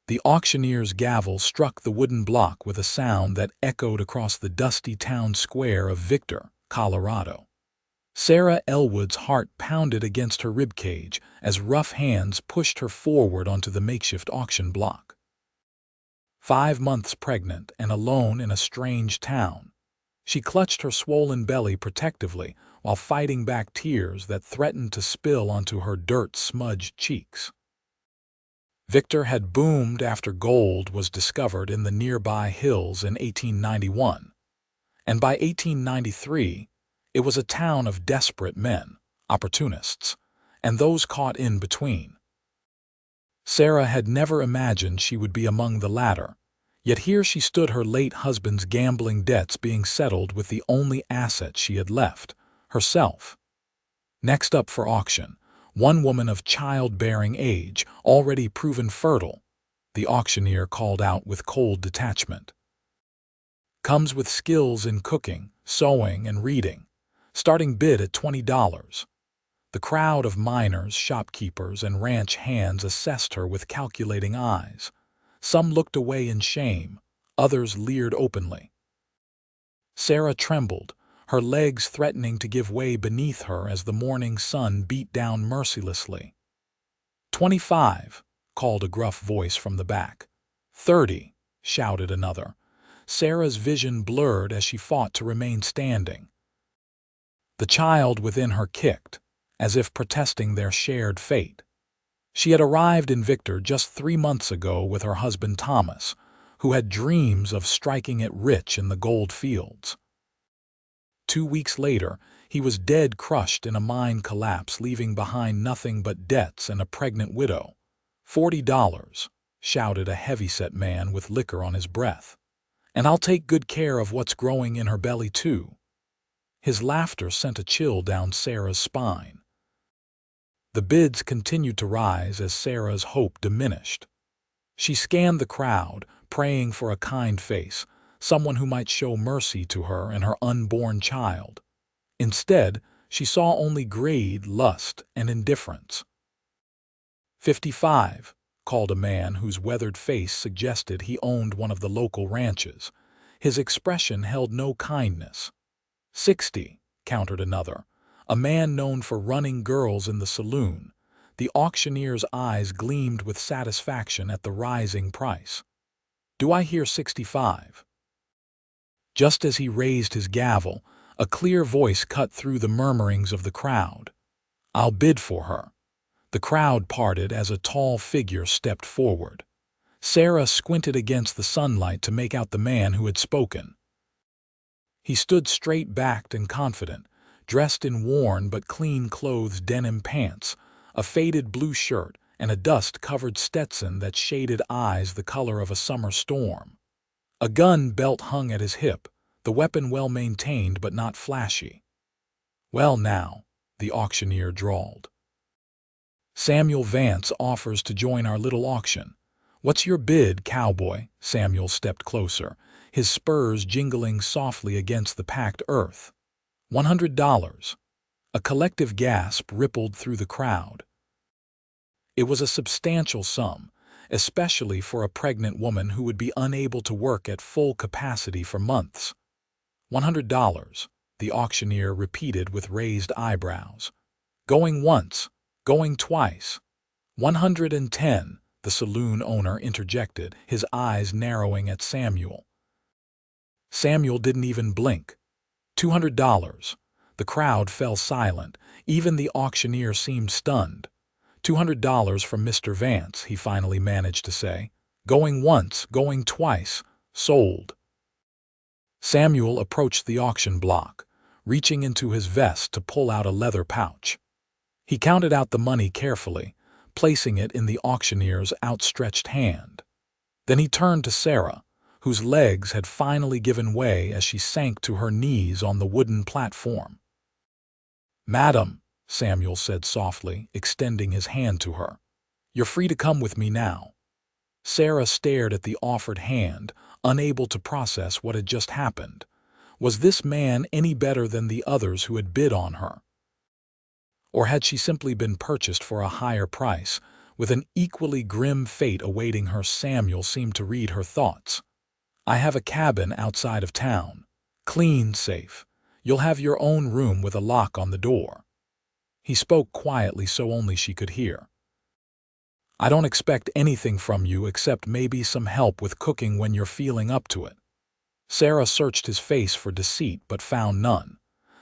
The auctioneer's gavel struck the wooden block with a sound that echoed across the dusty town square of Victor, Colorado. Sarah Ellwood's heart pounded against her ribcage as rough hands pushed her forward onto the makeshift auction block. 5 months pregnant and alone in a strange town, she clutched her swollen belly protectively while fighting back tears that threatened to spill onto her dirt-smudged cheeks. Victor had boomed after gold was discovered in the nearby hills in 1891, and by 1893, it was a town of desperate men, opportunists, and those caught in between. Sarah had never imagined she would be among the latter, yet here she stood, her late husband's gambling debts being settled with the only asset she had left, herself. Next up for auction, one woman of childbearing age, already proven fertile, the auctioneer called out with cold detachment. Comes with skills in cooking, sewing, and reading. Starting bid at $20. The crowd of miners, shopkeepers, and ranch hands assessed her with calculating eyes. Some looked away in shame, others leered openly. Sarah trembled, her legs threatening to give way beneath her as the morning sun beat down mercilessly. 25, called a gruff voice from the back. 30, shouted another. Sarah's vision blurred as she fought to remain standing. The child within her kicked, as if protesting their shared fate. She had arrived in Victor just 3 months ago with her husband Thomas, who had dreams of striking it rich in the gold fields. 2 weeks later, he was dead, crushed in a mine collapse, leaving behind nothing but debts and a pregnant widow. $40, shouted a heavyset man with liquor on his breath. And I'll take good care of what's growing in her belly too. His laughter sent a chill down Sarah's spine. The bids continued to rise as Sarah's hope diminished. She scanned the crowd, praying for a kind face, someone who might show mercy to her and her unborn child. Instead, she saw only greed, lust, and indifference. 55, called a man whose weathered face suggested he owned one of the local ranches. His expression held no kindness. 60, countered another, a man known for running girls in the saloon. The auctioneer's eyes gleamed with satisfaction at the rising price. Do I hear 65? Just as he raised his gavel, a clear voice cut through the murmurings of the crowd. I'll bid for her. The crowd parted as a tall figure stepped forward. Sarah squinted against the sunlight to make out the man who had spoken. He stood straight-backed and confident, dressed in worn but clean-clothes denim pants, a faded blue shirt, and a dust-covered Stetson that shaded eyes the color of a summer storm. A gun belt hung at his hip, the weapon well-maintained but not flashy. Well now, the auctioneer drawled. Samuel Vance offers to join our little auction. What's your bid, cowboy? Samuel stepped closer, his spurs jingling softly against the packed earth. $100. A collective gasp rippled through the crowd. It was a substantial sum, especially for a pregnant woman who would be unable to work at full capacity for months. $100, the auctioneer repeated with raised eyebrows. Going once, going twice. 110, the saloon owner interjected, his eyes narrowing at Samuel. Samuel didn't even blink. $200. The crowd fell silent. Even the auctioneer seemed stunned. $200 from Mr. Vance, he finally managed to say. Going once, going twice. Sold. Samuel approached the auction block, reaching into his vest to pull out a leather pouch. He counted out the money carefully, placing it in the auctioneer's outstretched hand. Then he turned to Sarah, whose legs had finally given way as she sank to her knees on the wooden platform. Madam, Samuel said softly, extending his hand to her. You're free to come with me now. Sarah stared at the offered hand, unable to process what had just happened. Was this man any better than the others who had bid on her? Or had she simply been purchased for a higher price, With an equally grim fate awaiting her, Samuel seemed to read her thoughts. "I have a cabin outside of town. Clean, safe. You'll have your own room with a lock on the door." He spoke quietly so only she could hear. "I don't expect anything from you except maybe some help with cooking when you're feeling up to it." Sarah searched his face for deceit but found none.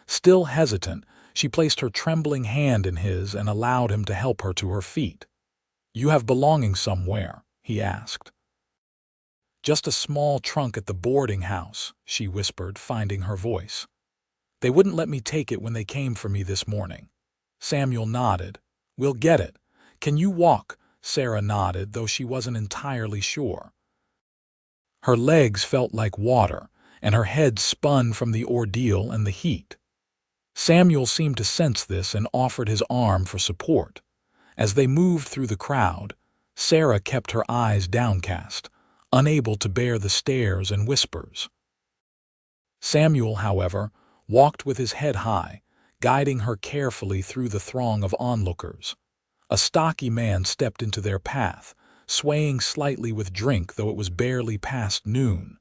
Still hesitant, she placed her trembling hand in his and allowed him to help her to her feet. "You have belongings somewhere?" he asked. "Just a small trunk at the boarding house," she whispered, finding her voice. "They wouldn't let me take it when they came for me this morning." Samuel nodded. "We'll get it. Can you walk?" Sarah nodded, though she wasn't entirely sure. Her legs felt like water, and her head spun from the ordeal and the heat. Samuel seemed to sense this and offered his arm for support. As they moved through the crowd, Sarah kept her eyes downcast, unable to bear the stares and whispers. Samuel, however, walked with his head high, guiding her carefully through the throng of onlookers. A stocky man stepped into their path, swaying slightly with drink though it was barely past noon.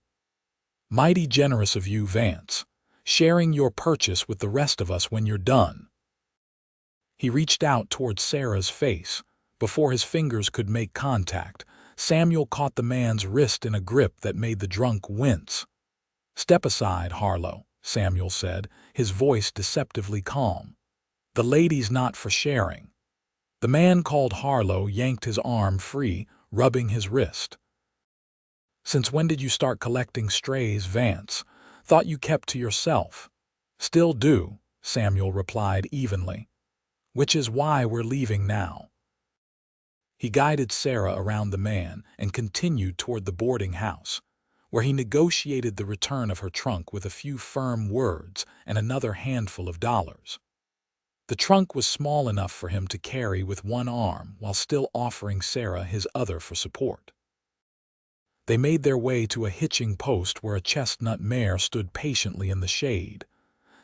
"Mighty generous of you, Vance, sharing your purchase with the rest of us when you're done." He reached out toward Sarah's face. Before his fingers could make contact, Samuel caught the man's wrist in a grip that made the drunk wince. "Step aside, Harlow," Samuel said, his voice deceptively calm. "The lady's not for sharing." The man called Harlow yanked his arm free, rubbing his wrist. "Since when did you start collecting strays, Vance? Thought you kept to yourself." "Still do," Samuel replied evenly. "Which is why we're leaving now." He guided Sarah around the man and continued toward the boarding house, where he negotiated the return of her trunk with a few firm words and another handful of dollars. The trunk was small enough for him to carry with one arm while still offering Sarah his other for support. They made their way to a hitching post where a chestnut mare stood patiently in the shade.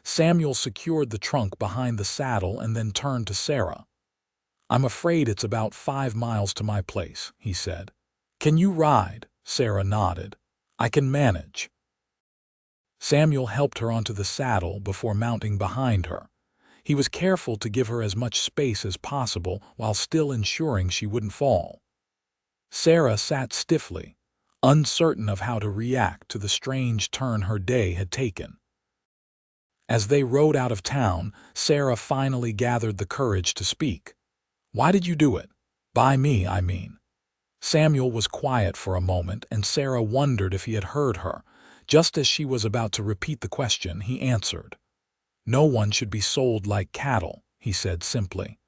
Samuel secured the trunk behind the saddle and then turned to Sarah. "I'm afraid it's about 5 miles to my place," he said. "Can you ride?" Sarah nodded. "I can manage." Samuel helped her onto the saddle before mounting behind her. He was careful to give her as much space as possible while still ensuring she wouldn't fall. Sarah sat stiffly, uncertain of how to react to the strange turn her day had taken. As they rode out of town, Sarah finally gathered the courage to speak. "Why did you do it? By me, I mean." Samuel was quiet for a moment, and Sarah wondered if he had heard her. Just as she was about to repeat the question, he answered. "No one should be sold like cattle," he said simply.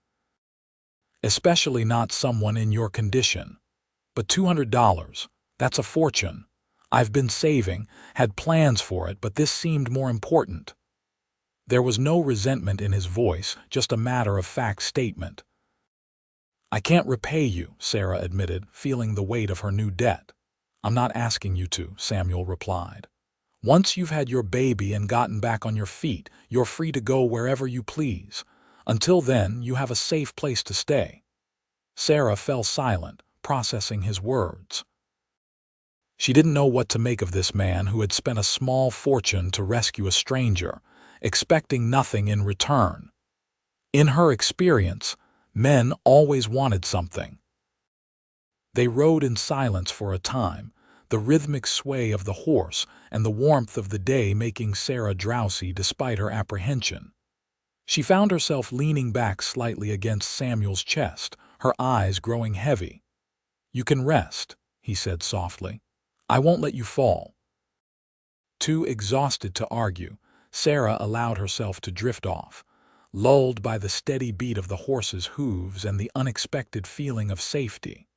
"Especially not someone in your condition. But $200, that's a fortune. I've been saving, had plans for it, but this seemed more important." There was no resentment in his voice, just a matter-of-fact statement. "I can't repay you," Sarah admitted, feeling the weight of her new debt. "I'm not asking you to," Samuel replied. "Once you've had your baby and gotten back on your feet, you're free to go wherever you please. Until then, you have a safe place to stay." Sarah fell silent, processing his words. She didn't know what to make of this man who had spent a small fortune to rescue a stranger, expecting nothing in return. In her experience, men always wanted something. They rode in silence for a time, the rhythmic sway of the horse and the warmth of the day making Sarah drowsy despite her apprehension. She found herself leaning back slightly against Samuel's chest, her eyes growing heavy. "You can rest," he said softly. "I won't let you fall." Too exhausted to argue, Sarah allowed herself to drift off, lulled by the steady beat of the horse's hooves and the unexpected feeling of safety.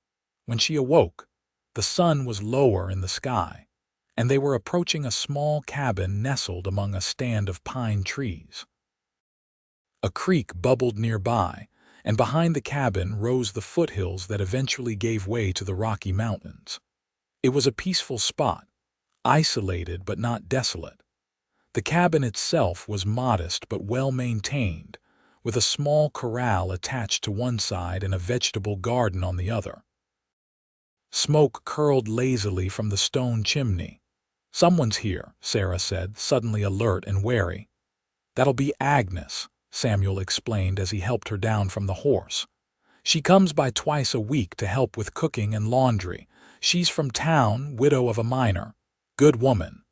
When she awoke, the sun was lower in the sky, and they were approaching a small cabin nestled among a stand of pine trees. A creek bubbled nearby, and behind the cabin rose the foothills that eventually gave way to the Rocky Mountains. It was a peaceful spot, isolated but not desolate. The cabin itself was modest but well maintained, with a small corral attached to one side and a vegetable garden on the other. Smoke curled lazily from the stone chimney. "Someone's here," Sarah said, suddenly alert and wary. "That'll be Agnes," Samuel explained as he helped her down from the horse. "She comes by twice a week to help with cooking and laundry. She's from town, widow of a miner. Good woman."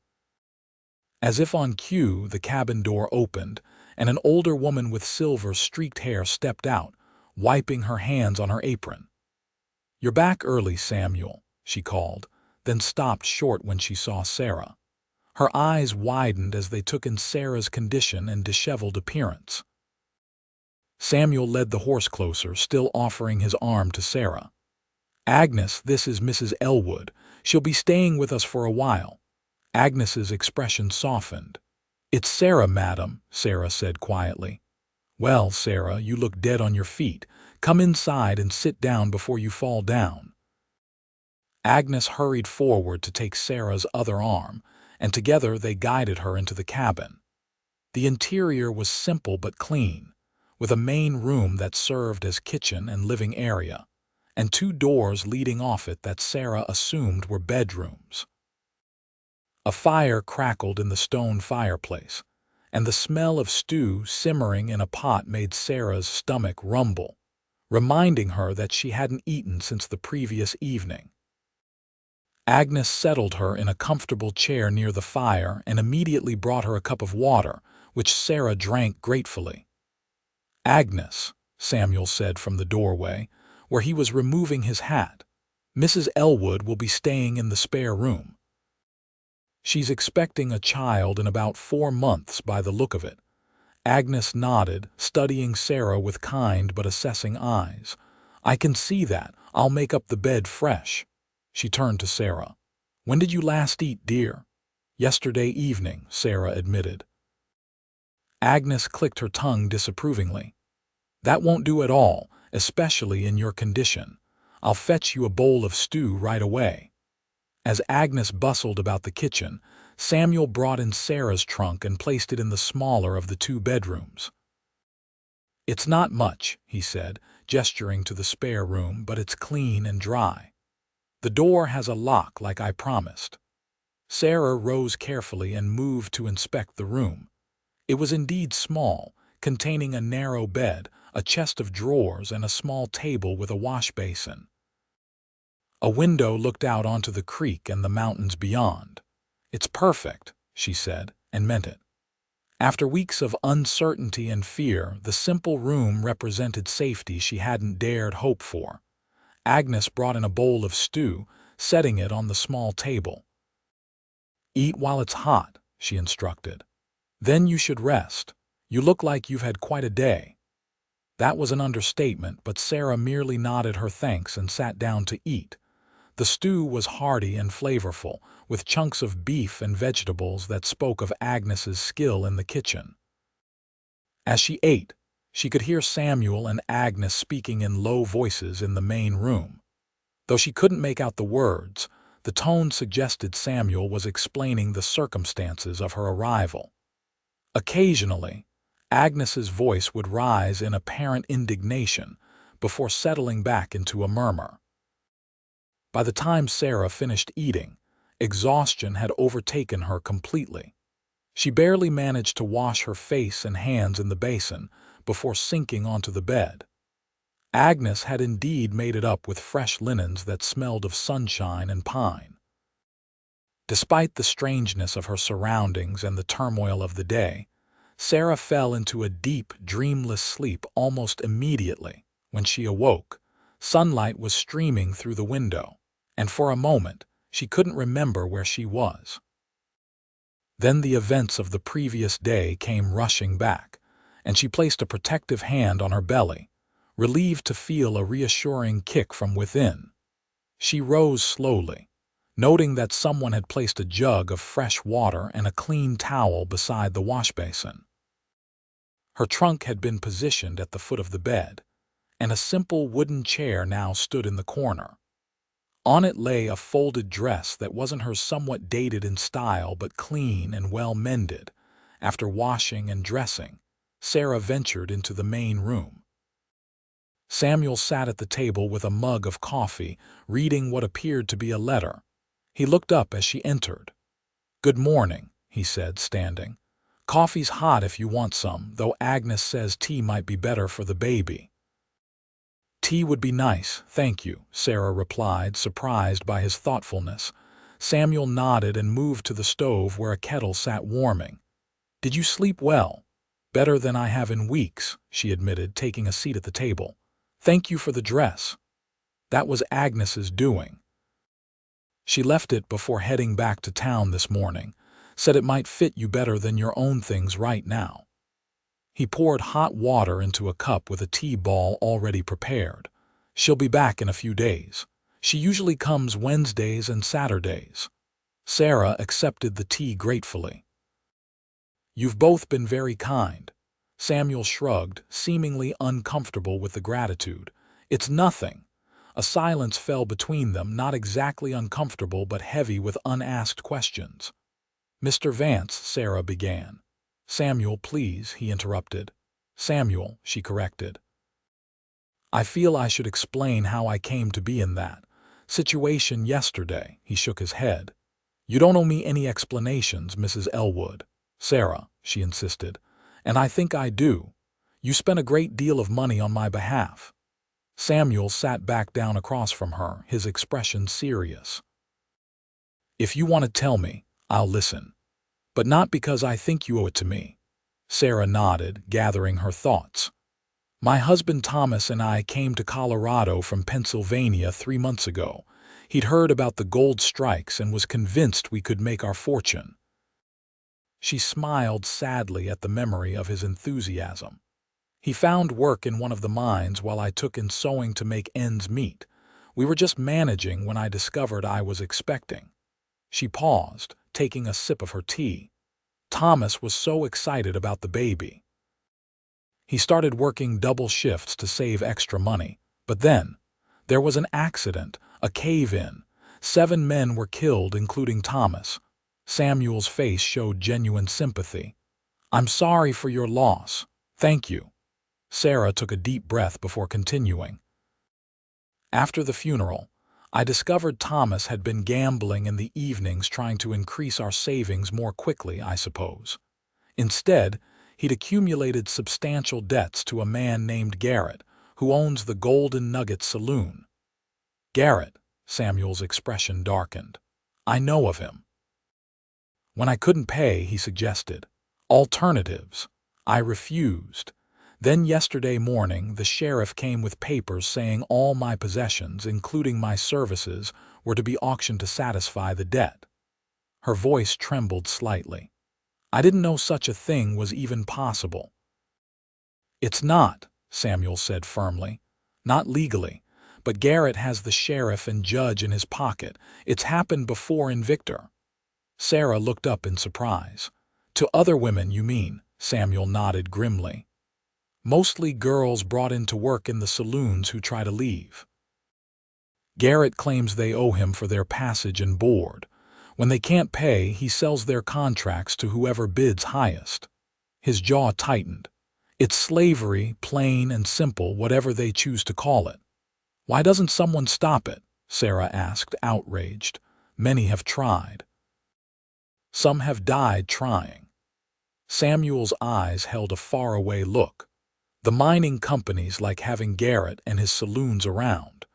As if on cue, the cabin door opened, and an older woman with silver-streaked hair stepped out, wiping her hands on her apron. "You're back early, Samuel," she called, then stopped short when she saw Sarah. Her eyes widened as they took in Sarah's condition and disheveled appearance. Samuel led the horse closer, still offering his arm to Sarah. "Agnes, this is Mrs. Ellwood. She'll be staying with us for a while." Agnes's expression softened. "It's Sarah, madam," Sarah said quietly. "Well, Sarah, you look dead on your feet. Come inside and sit down before you fall down." Agnes hurried forward to take Sarah's other arm, and together they guided her into the cabin. The interior was simple but clean, with a main room that served as kitchen and living area, and two doors leading off it that Sarah assumed were bedrooms. A fire crackled in the stone fireplace, and the smell of stew simmering in a pot made Sarah's stomach rumble, reminding her that she hadn't eaten since the previous evening. Agnes settled her in a comfortable chair near the fire and immediately brought her a cup of water, which Sarah drank gratefully. "Agnes," Samuel said from the doorway, where he was removing his hat, "Mrs. Ellwood will be staying in the spare room. She's expecting a child in about 4 months by the look of it." Agnes nodded, studying Sarah with kind but assessing eyes. "I can see that. I'll make up the bed fresh." She turned to Sarah. "When did you last eat, dear?" "Yesterday evening," Sarah admitted. Agnes clicked her tongue disapprovingly. "That won't do at all, especially in your condition. I'll fetch you a bowl of stew right away." As Agnes bustled about the kitchen, Samuel brought in Sarah's trunk and placed it in the smaller of the 2 bedrooms. "It's not much," he said, gesturing to the spare room, "but it's clean and dry. The door has a lock like I promised." Sarah rose carefully and moved to inspect the room. It was indeed small, containing a narrow bed, a chest of drawers, and a small table with a wash basin. A window looked out onto the creek and the mountains beyond. "It's perfect," she said, and meant it. After weeks of uncertainty and fear, the simple room represented safety she hadn't dared hope for. Agnes brought in a bowl of stew, setting it on the small table. "Eat while it's hot," she instructed. "Then you should rest. You look like you've had quite a day." That was an understatement, but Sarah merely nodded her thanks and sat down to eat. The stew was hearty and flavorful, with chunks of beef and vegetables that spoke of Agnes's skill in the kitchen. As she ate, she could hear Samuel and Agnes speaking in low voices in the main room. Though she couldn't make out the words, the tone suggested Samuel was explaining the circumstances of her arrival. Occasionally, Agnes's voice would rise in apparent indignation before settling back into a murmur. By the time Sarah finished eating, exhaustion had overtaken her completely. She barely managed to wash her face and hands in the basin before sinking onto the bed. Agnes had indeed made it up with fresh linens that smelled of sunshine and pine. Despite the strangeness of her surroundings and the turmoil of the day, Sarah fell into a deep, dreamless sleep almost immediately. When she awoke, sunlight was streaming through the window, and for a moment she couldn't remember where she was. Then the events of the previous day came rushing back, and she placed a protective hand on her belly, relieved to feel a reassuring kick from within. She rose slowly, noting that someone had placed a jug of fresh water and a clean towel beside the wash basin. Her trunk had been positioned at the foot of the bed, and a simple wooden chair now stood in the corner. On it lay a folded dress that wasn't hers, somewhat dated in style but clean and well mended, after washing and dressing, Sarah ventured into the main room. Samuel sat at the table with a mug of coffee, reading what appeared to be a letter. He looked up as she entered. "Good morning," he said, standing. "Coffee's hot if you want some, though Agnes says tea might be better for the baby." "Tea would be nice, thank you," Sarah replied, surprised by his thoughtfulness. Samuel nodded and moved to the stove where a kettle sat warming. "Did you sleep well?" "Better than I have in weeks," she admitted, taking a seat at the table. "Thank you for the dress. That was Agnes's doing. She left it before heading back to town this morning. Said it might fit you better than your own things right now." He poured hot water into a cup with a tea ball already prepared. "She'll be back in a few days. She usually comes Wednesdays and Saturdays." Sarah accepted the tea gratefully. "You've both been very kind." Samuel shrugged, seemingly uncomfortable with the gratitude. "It's nothing." A silence fell between them, not exactly uncomfortable but heavy with unasked questions. "Mr. Vance," Sarah began. "Samuel, please," he interrupted. "Samuel," she corrected. "I feel I should explain how I came to be in that situation yesterday." He shook his head. "You don't owe me any explanations, Mrs. Ellwood." "Sarah," she insisted. "And I think I do. You spent a great deal of money on my behalf." Samuel sat back down across from her, his expression serious. "If you want to tell me, I'll listen. But not because I think you owe it to me." Sarah nodded, gathering her thoughts. "My husband Thomas and I came to Colorado from Pennsylvania 3 months ago. He'd heard about the gold strikes and was convinced we could make our fortune." She smiled sadly at the memory of his enthusiasm. "He found work in one of the mines while I took in sewing to make ends meet. We were just managing when I discovered I was expecting." She paused, taking a sip of her tea. "Thomas was so excited about the baby. He started working double shifts to save extra money. But then, there was an accident, a cave-in. 7 men were killed, including Thomas." Samuel's face showed genuine sympathy. "I'm sorry for your loss. Thank you." Sarah took a deep breath before continuing. "After the funeral, I discovered Thomas had been gambling in the evenings, trying to increase our savings more quickly, I suppose. Instead, he'd accumulated substantial debts to a man named Garrett, who owns the Golden Nugget Saloon." "Garrett," Samuel's expression darkened. "I know of him. When I couldn't pay, he suggested alternatives. I refused. Then yesterday morning, the sheriff came with papers saying all my possessions, including my services, were to be auctioned to satisfy the debt." Her voice trembled slightly. "I didn't know such a thing was even possible." "It's not," Samuel said firmly. "Not legally. But Garrett has the sheriff and judge in his pocket. It's happened before in Victor." Sarah looked up in surprise. "To other women, you mean?" Samuel nodded grimly. "Mostly girls brought in to work in the saloons who try to leave. Garrett claims they owe him for their passage and board. When they can't pay, he sells their contracts to whoever bids highest." His jaw tightened. "It's slavery, plain and simple, whatever they choose to call it." "Why doesn't someone stop it?" Sarah asked, outraged. "Many have tried. Some have died trying." Samuel's eyes held a faraway look. "The mining companies like having Garrett and his saloons around.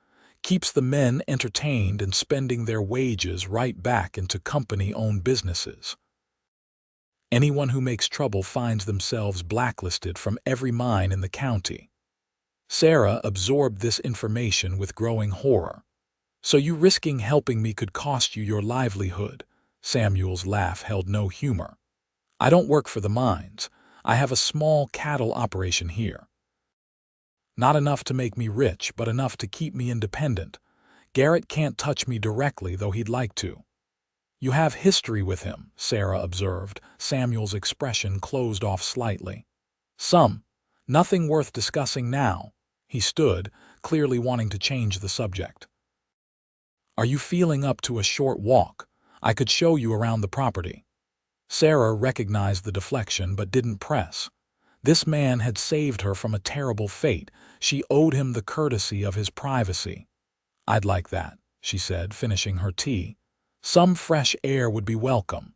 Keeps the men entertained and spending their wages right back into company-owned businesses. Anyone who makes trouble finds themselves blacklisted from every mine in the county." Sarah absorbed this information with growing horror. "So you risking helping me could cost you your livelihood?" Samuel's laugh held no humor. "I don't work for the mines. I have a small cattle operation here. Not enough to make me rich, but enough to keep me independent. Garrett can't touch me directly, though he'd like to." "You have history with him," Sarah observed. Samuel's expression closed off slightly. "Some. Nothing worth discussing now." He stood, clearly wanting to change the subject. "Are you feeling up to a short walk? I could show you around the property." Sarah recognized the deflection but didn't press. This man had saved her from a terrible fate. She owed him the courtesy of his privacy. "I'd like that," she said, finishing her tea. "Some fresh air would be welcome."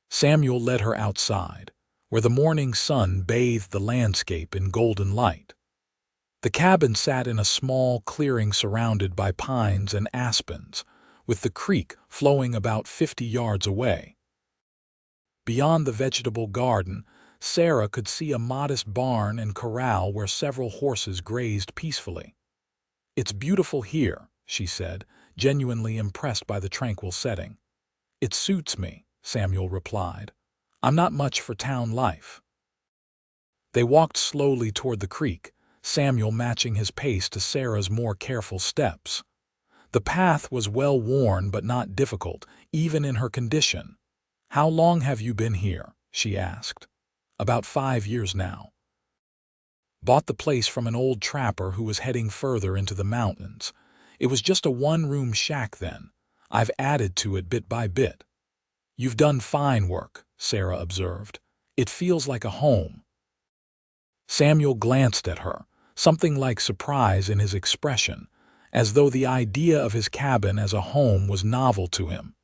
Samuel led her outside, where the morning sun bathed the landscape in golden light. The cabin sat in a small clearing surrounded by pines and aspens, with the creek flowing about 50 yards away. Beyond the vegetable garden, Sarah could see a modest barn and corral where several horses grazed peacefully. "It's beautiful here," she said, genuinely impressed by the tranquil setting. "It suits me," Samuel replied. "I'm not much for town life." They walked slowly toward the creek, Samuel matching his pace to Sarah's more careful steps. The path was well worn but not difficult, even in her condition. "How long have you been here?" she asked. "About 5 years now. Bought the place from an old trapper who was heading further into the mountains. It was just a one-room shack then. I've added to it bit by bit." "You've done fine work," Sarah observed. "It feels like a home." Samuel glanced at her, something like surprise in his expression, as though the idea of his cabin as a home was novel to him.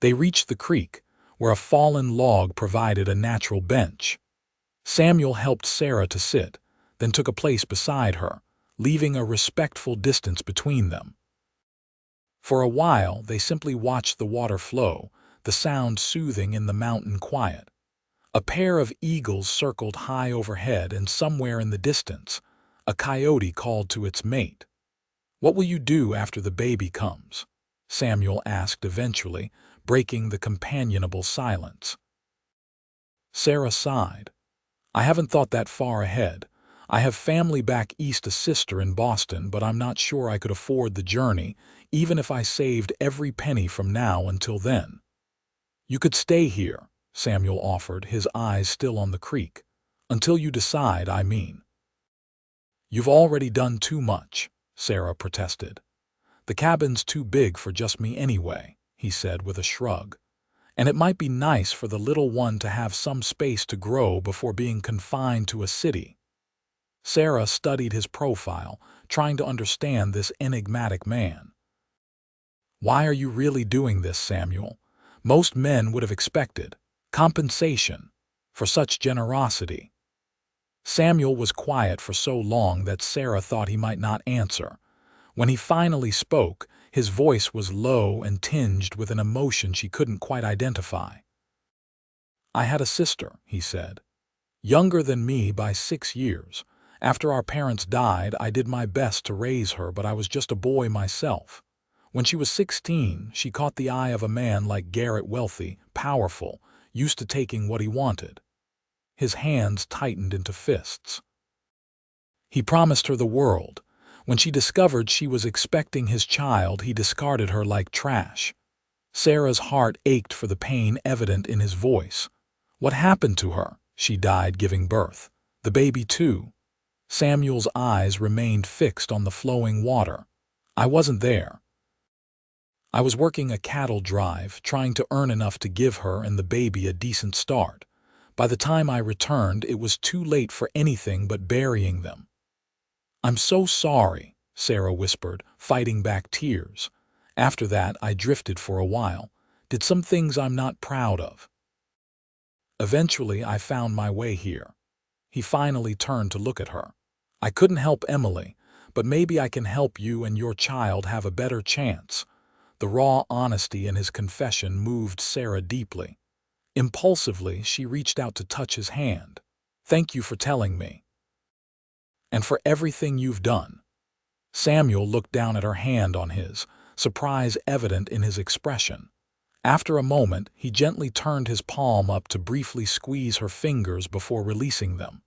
They reached the creek, where a fallen log provided a natural bench. Samuel helped Sarah to sit, then took a place beside her, leaving a respectful distance between them. For a while they simply watched the water flow, the sound soothing in the mountain quiet. A pair of eagles circled high overhead, and somewhere in the distance, a coyote called to its mate. "What will you do after the baby comes?" Samuel asked eventually, breaking the companionable silence. Sarah sighed. "I haven't thought that far ahead. I have family back east, a sister in Boston, but I'm not sure I could afford the journey, even if I saved every penny from now until then." "You could stay here," Samuel offered, his eyes still on the creek. "Until you decide, I mean." "You've already done too much," Sarah protested. "The cabin's too big for just me anyway," he said with a shrug. "And it might be nice for the little one to have some space to grow before being confined to a city." Sarah studied his profile, trying to understand this enigmatic man. "Why are you really doing this, Samuel? Most men would have expected compensation for such generosity." Samuel was quiet for so long that Sarah thought he might not answer. When he finally spoke, his voice was low and tinged with an emotion she couldn't quite identify. "I had a sister," he said, "younger than me by 6 years. After our parents died, I did my best to raise her, but I was just a boy myself. When she was 16, she caught the eye of a man like Garrett, wealthy, powerful, used to taking what he wanted." His hands tightened into fists. "He promised her the world. When she discovered she was expecting his child, he discarded her like trash." Sarah's heart ached for the pain evident in his voice. "What happened to her?" "She died giving birth. The baby too." Samuel's eyes remained fixed on the flowing water. "I wasn't there. I was working a cattle drive, trying to earn enough to give her and the baby a decent start. By the time I returned, it was too late for anything but burying them." "I'm so sorry," Sarah whispered, fighting back tears. "After that, I drifted for a while, did some things I'm not proud of. Eventually, I found my way here." He finally turned to look at her. "I couldn't help Emily, but maybe I can help you and your child have a better chance." The raw honesty in his confession moved Sarah deeply. Impulsively, she reached out to touch his hand. "Thank you for telling me. And for everything you've done." Samuel looked down at her hand on his, surprise evident in his expression. After a moment, he gently turned his palm up to briefly squeeze her fingers before releasing them.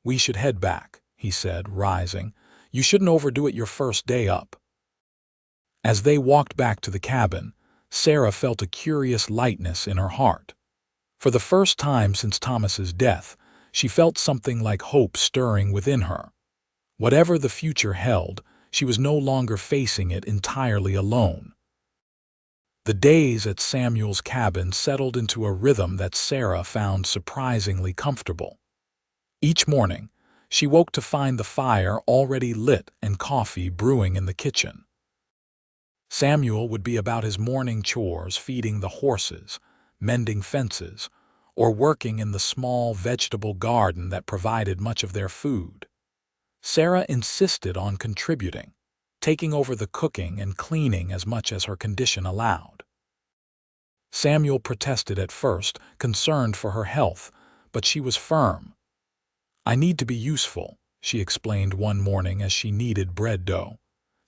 "We should head back," he said, rising. "You shouldn't overdo it your first day up." As they walked back to the cabin, Sarah felt a curious lightness in her heart. For the first time since Thomas's death, she felt something like hope stirring within her. Whatever the future held, she was no longer facing it entirely alone. The days at Samuel's cabin settled into a rhythm that Sarah found surprisingly comfortable. Each morning, she woke to find the fire already lit and coffee brewing in the kitchen. Samuel would be about his morning chores, feeding the horses, mending fences, or working in the small vegetable garden that provided much of their food. Sarah insisted on contributing, taking over the cooking and cleaning as much as her condition allowed. Samuel protested at first, concerned for her health, but she was firm. "I need to be useful," she explained one morning as she kneaded bread dough.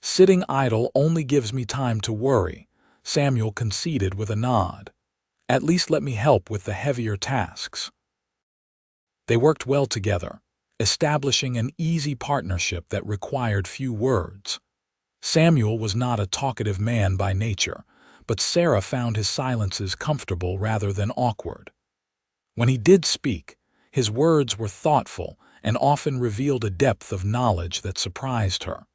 "Sitting idle only gives me time to worry," Samuel conceded with a nod. "At least let me help with the heavier tasks." They worked well together, establishing an easy partnership that required few words. Samuel was not a talkative man by nature, but Sarah found his silences comfortable rather than awkward. When he did speak, his words were thoughtful and often revealed a depth of knowledge that surprised her.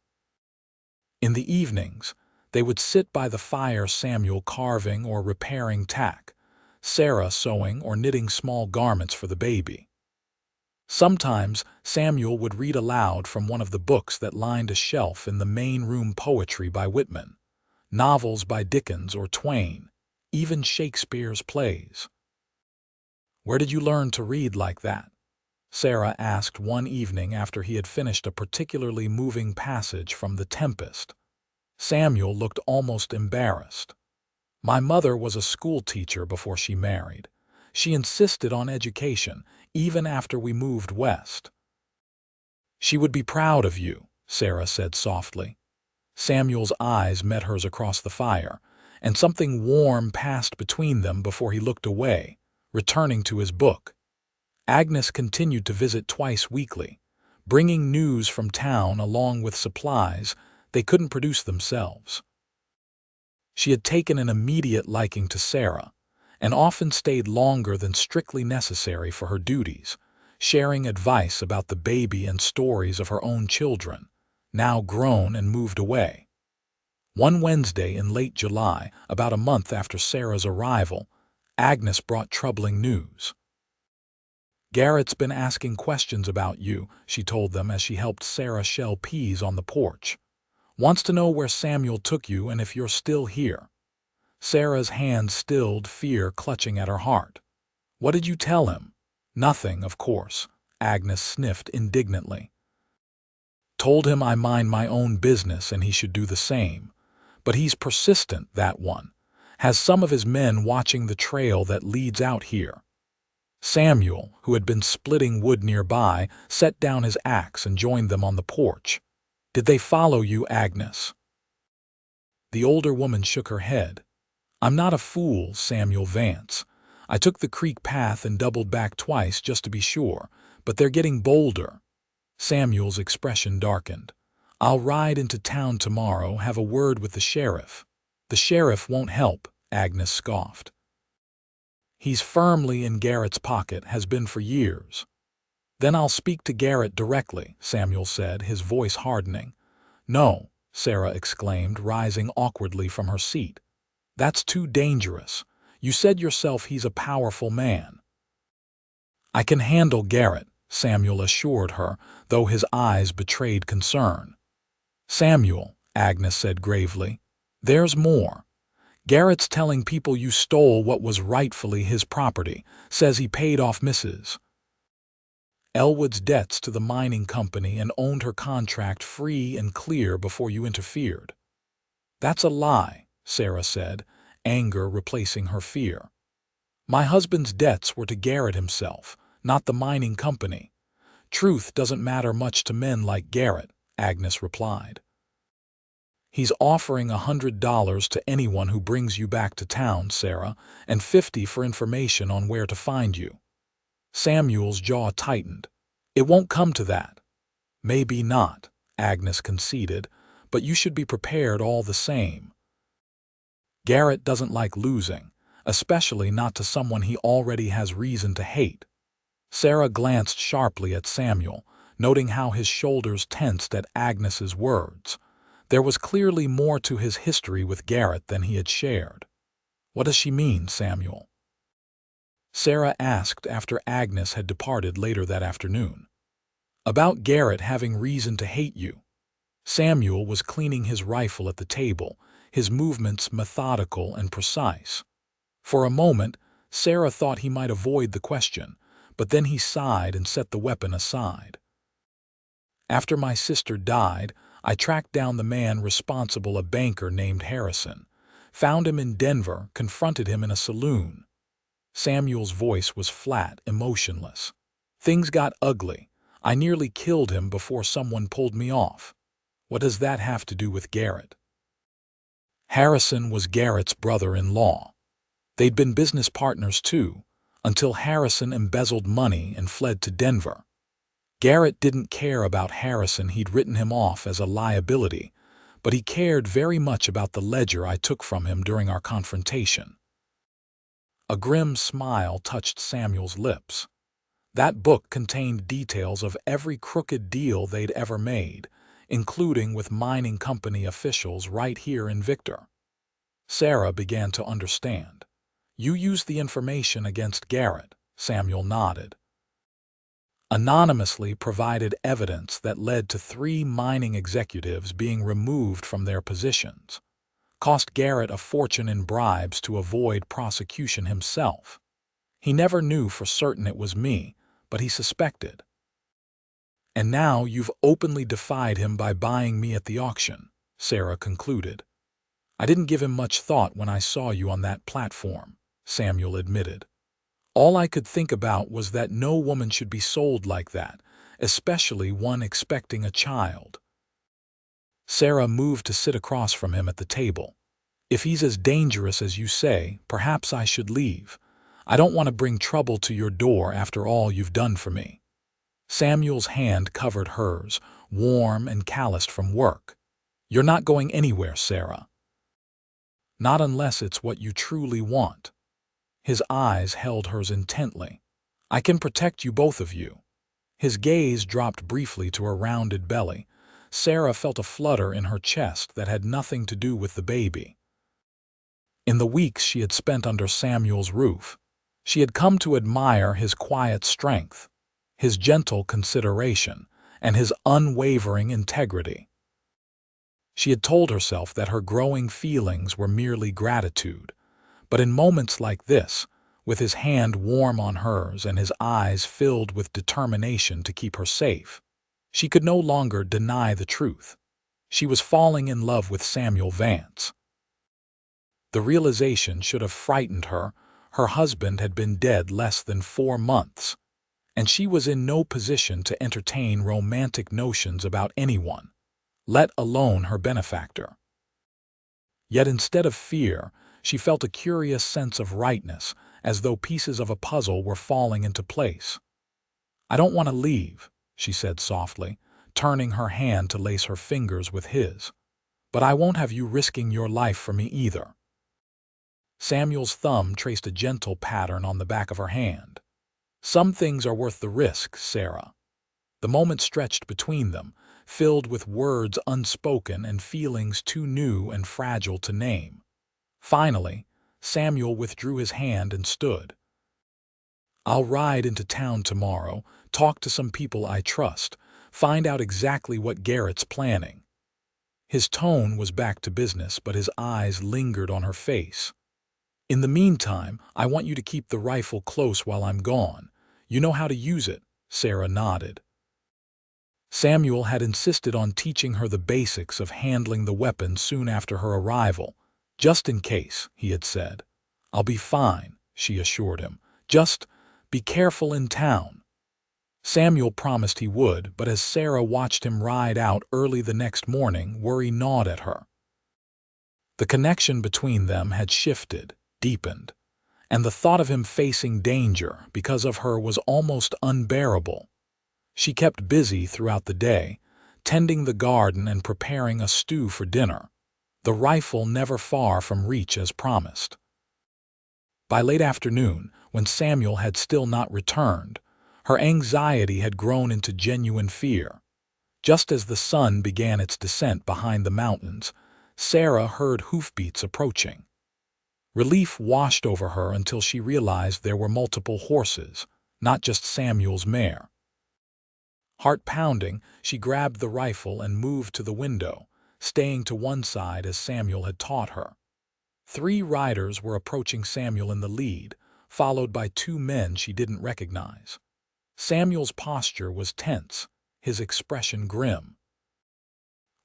In the evenings, they would sit by the fire, Samuel carving or repairing tack, Sarah sewing or knitting small garments for the baby. Sometimes Samuel would read aloud from one of the books that lined a shelf in the main room, poetry by Whitman, novels by Dickens or Twain, even Shakespeare's plays. "Where did you learn to read like that?" Sarah asked one evening after he had finished a particularly moving passage from The Tempest. Samuel looked almost embarrassed. "My mother was a school teacher before she married. She insisted on education, even after we moved west." "She would be proud of you," Sarah said softly. Samuel's eyes met hers across the fire, and something warm passed between them before he looked away, returning to his book. Agnes continued to visit twice weekly, bringing news from town along with supplies they couldn't produce themselves. She had taken an immediate liking to Sarah, and often stayed longer than strictly necessary for her duties, sharing advice about the baby and stories of her own children, now grown and moved away. One Wednesday in late July, about a month after Sarah's arrival, Agnes brought troubling news. "Garrett's been asking questions about you," she told them as she helped Sarah shell peas on the porch. "Wants to know where Samuel took you and if you're still here." Sarah's hand stilled, fear clutching at her heart. "What did you tell him?" "Nothing, of course," Agnes sniffed indignantly. "Told him I mind my own business and he should do the same. But he's persistent, that one. Has some of his men watching the trail that leads out here." Samuel, who had been splitting wood nearby, set down his axe and joined them on the porch. "Did they follow you, Agnes?" The older woman shook her head. "I'm not a fool, Samuel Vance. I took the creek path and doubled back twice just to be sure, but they're getting bolder." Samuel's expression darkened. "I'll ride into town tomorrow, have a word with the sheriff." "The sheriff won't help," Agnes scoffed. "He's firmly in Garrett's pocket, has been for years." "Then I'll speak to Garrett directly," Samuel said, his voice hardening. "No," Sarah exclaimed, rising awkwardly from her seat. "That's too dangerous. You said yourself he's a powerful man." "I can handle Garrett," Samuel assured her, though his eyes betrayed concern. "Samuel," Agnes said gravely, "there's more. Garrett's telling people you stole what was rightfully his property, says he paid off Mrs. Ellwood's debts to the mining company and owned her contract free and clear before you interfered." "That's a lie," Sarah said, anger replacing her fear. "My husband's debts were to Garrett himself, not the mining company. Truth doesn't matter much to men like Garrett," Agnes replied. "He's offering $100 to anyone who brings you back to town, Sarah, and $50 for information on where to find you." Samuel's jaw tightened. "It won't come to that." "Maybe not," Agnes conceded, "but you should be prepared all the same. Garrett doesn't like losing, especially not to someone he already has reason to hate." Sarah glanced sharply at Samuel, noting how his shoulders tensed at Agnes's words. There was clearly more to his history with Garrett than he had shared. "What does she mean, Samuel?" Sarah asked after Agnes had departed later that afternoon. About Garrett having reason to hate you. Samuel was cleaning his rifle at the table, his movements methodical and precise. For a moment, Sarah thought he might avoid the question, but then he sighed and set the weapon aside. After my sister died, I tracked down the man responsible, a banker named Harrison. Found him in Denver, confronted him in a saloon. Samuel's voice was flat, emotionless. Things got ugly. I nearly killed him before someone pulled me off. What does that have to do with Garrett? Harrison was Garrett's brother-in-law. They'd been business partners too, until Harrison embezzled money and fled to Denver. Garrett didn't care about Harrison. He'd written him off as a liability, but he cared very much about the ledger I took from him during our confrontation. A grim smile touched Samuel's lips. That book contained details of every crooked deal they'd ever made, including with mining company officials right here in Victor. Sarah began to understand. You used the information against Garrett, Samuel nodded. Anonymously provided evidence that led to 3 mining executives being removed from their positions. Cost Garrett a fortune in bribes to avoid prosecution himself. He never knew for certain it was me, but he suspected. And now you've openly defied him by buying me at the auction, Sarah concluded. I didn't give him much thought when I saw you on that platform, Samuel admitted. All I could think about was that no woman should be sold like that, especially one expecting a child. Sarah moved to sit across from him at the table. If he's as dangerous as you say, perhaps I should leave. I don't want to bring trouble to your door after all you've done for me. Samuel's hand covered hers, warm and calloused from work. You're not going anywhere, Sarah. Not unless it's what you truly want. His eyes held hers intently. I can protect you, both of you. His gaze dropped briefly to her rounded belly. Sarah felt a flutter in her chest that had nothing to do with the baby. In the weeks she had spent under Samuel's roof, she had come to admire his quiet strength, his gentle consideration, and his unwavering integrity. She had told herself that her growing feelings were merely gratitude, but in moments like this, with his hand warm on hers and his eyes filled with determination to keep her safe, she could no longer deny the truth. She was falling in love with Samuel Vance. The realization should have frightened her. Her husband had been dead less than 4 months, and she was in no position to entertain romantic notions about anyone, let alone her benefactor. Yet instead of fear, she felt a curious sense of rightness, as though pieces of a puzzle were falling into place. I don't want to leave, she said softly, turning her hand to lace her fingers with his. But I won't have you risking your life for me either. Samuel's thumb traced a gentle pattern on the back of her hand. Some things are worth the risk, Sarah. The moment stretched between them, filled with words unspoken and feelings too new and fragile to name. Finally, Samuel withdrew his hand and stood. I'll ride into town tomorrow, talk to some people I trust, find out exactly what Garrett's planning. His tone was back to business, but his eyes lingered on her face. In the meantime, I want you to keep the rifle close while I'm gone. You know how to use it, Sarah nodded. Samuel had insisted on teaching her the basics of handling the weapon soon after her arrival. Just in case, he had said. I'll be fine, she assured him. Just be careful in town. Samuel promised he would, but as Sarah watched him ride out early the next morning, worry gnawed at her. The connection between them had shifted, deepened, and the thought of him facing danger because of her was almost unbearable. She kept busy throughout the day, tending the garden and preparing a stew for dinner, the rifle never far from reach as promised. By late afternoon, when Samuel had still not returned, her anxiety had grown into genuine fear. Just as the sun began its descent behind the mountains, Sarah heard hoofbeats approaching. Relief washed over her until she realized there were multiple horses, not just Samuel's mare. Heart pounding, she grabbed the rifle and moved to the window, staying to one side as Samuel had taught her. 3 riders were approaching Samuel in the lead, followed by 2 men she didn't recognize. Samuel's posture was tense, his expression grim.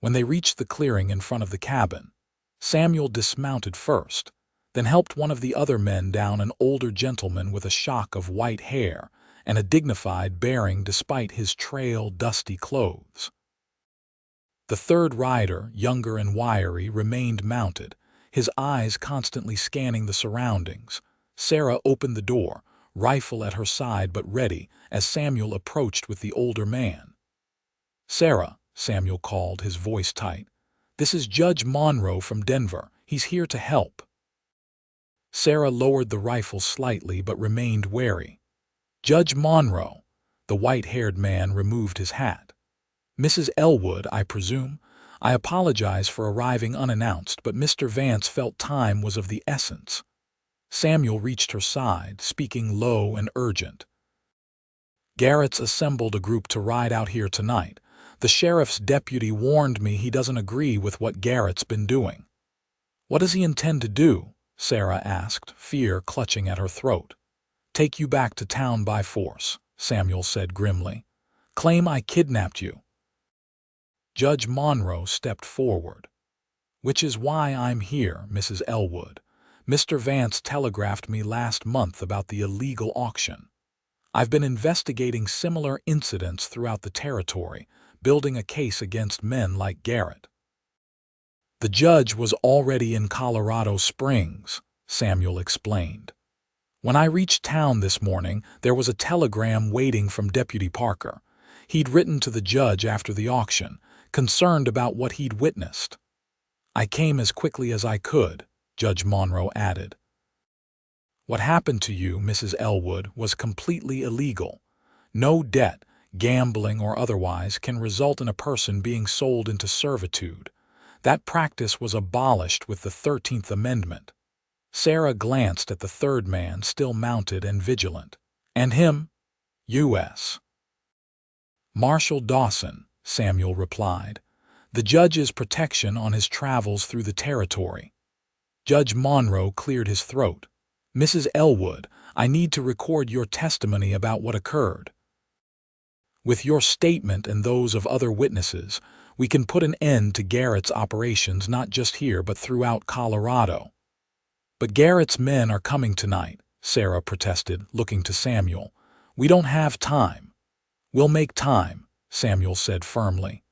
When they reached the clearing in front of the cabin, Samuel dismounted first, then helped one of the other men down, an older gentleman with a shock of white hair and a dignified bearing despite his trail, dusty clothes. The third rider, younger and wiry, remained mounted, his eyes constantly scanning the surroundings. Sarah opened the door, rifle at her side but ready, as Samuel approached with the older man. "Sarah," Samuel called, his voice tight. "This is Judge Monroe from Denver. He's here to help." Sarah lowered the rifle slightly but remained wary. "Judge Monroe." The white-haired man removed his hat. "Mrs. Ellwood, I presume? I apologize for arriving unannounced, but Mr. Vance felt time was of the essence." Samuel reached her side, speaking low and urgent. "Garrett's assembled a group to ride out here tonight. The sheriff's deputy warned me he doesn't agree with what Garrett's been doing." "What does he intend to do?" Sarah asked, fear clutching at her throat. "Take you back to town by force," Samuel said grimly. "Claim I kidnapped you." Judge Monroe stepped forward. "Which is why I'm here, Mrs. Ellwood. Mr. Vance telegraphed me last month about the illegal auction. I've been investigating similar incidents throughout the territory, building a case against men like Garrett." "The judge was already in Colorado Springs," Samuel explained. "When I reached town this morning, there was a telegram waiting from Deputy Parker. He'd written to the judge after the auction, concerned about what he'd witnessed." "I came as quickly as I could," Judge Monroe added. "What happened to you, Mrs. Ellwood, was completely illegal. No debt, gambling or otherwise, can result in a person being sold into servitude. That practice was abolished with the 13th Amendment." Sarah glanced at the third man, still mounted and vigilant. "And him?" "U.S. Marshal Dawson," Samuel replied. "The judge's protection on his travels through the territory." Judge Monroe cleared his throat. "Mrs. Ellwood, I need to record your testimony about what occurred. With your statement and those of other witnesses, we can put an end to Garrett's operations not just here but throughout Colorado." "But Garrett's men are coming tonight," Sarah protested, looking to Samuel. "We don't have time." "We'll make time," Samuel said firmly.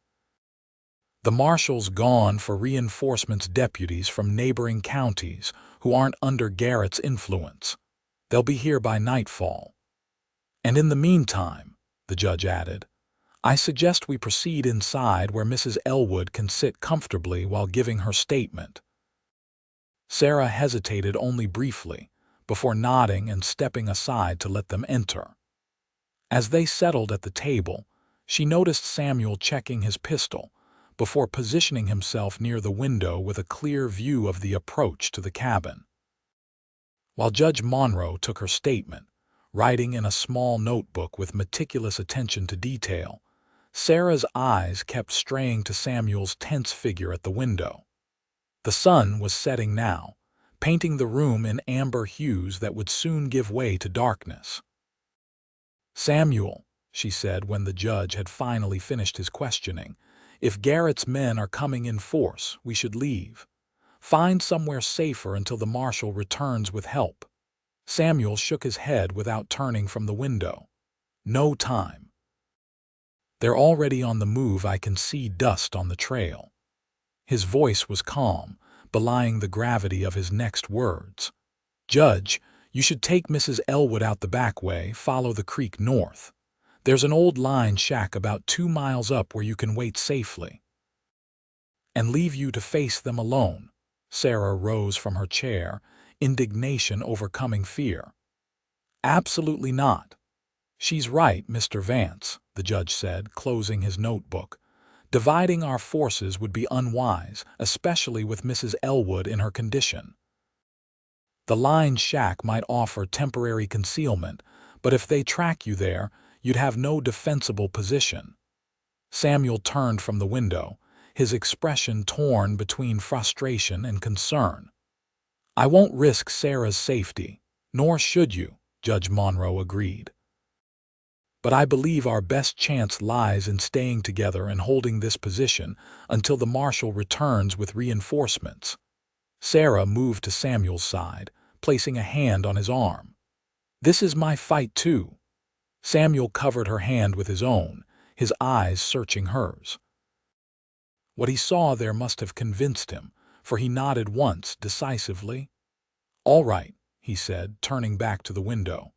"The marshal's gone for reinforcements, deputies from neighboring counties who aren't under Garrett's influence. They'll be here by nightfall. And in the meantime," the judge added, "I suggest we proceed inside where Mrs. Ellwood can sit comfortably while giving her statement." Sarah hesitated only briefly, before nodding and stepping aside to let them enter. As they settled at the table, she noticed Samuel checking his pistol, before positioning himself near the window with a clear view of the approach to the cabin. While Judge Monroe took her statement, writing in a small notebook with meticulous attention to detail, Sarah's eyes kept straying to Samuel's tense figure at the window. The sun was setting now, painting the room in amber hues that would soon give way to darkness. "Samuel," she said when the judge had finally finished his questioning, "if Garrett's men are coming in force, we should leave. Find somewhere safer until the marshal returns with help." Samuel shook his head without turning from the window. "No time. They're already on the move. I can see dust on the trail." His voice was calm, belying the gravity of his next words. "Judge, you should take Mrs. Ellwood out the back way, follow the creek north. There's an old line shack about 2 miles up where you can wait safely." "And leave you to face them alone?" Sarah rose from her chair, indignation overcoming fear. "Absolutely not." "She's right, Mr. Vance," the judge said, closing his notebook. "Dividing our forces would be unwise, especially with Mrs. Ellwood in her condition. The line shack might offer temporary concealment, but if they track you there, you'd have no defensible position. Samuel turned from the window, his expression torn between frustration and concern. I won't risk Sarah's safety, nor should you, Judge Monroe agreed. But I believe our best chance lies in staying together and holding this position until the marshal returns with reinforcements. Sarah moved to Samuel's side, placing a hand on his arm. This is my fight too. Samuel covered her hand with his own, his eyes searching hers. What he saw there must have convinced him, for he nodded once decisively. All right, he said, turning back to the window.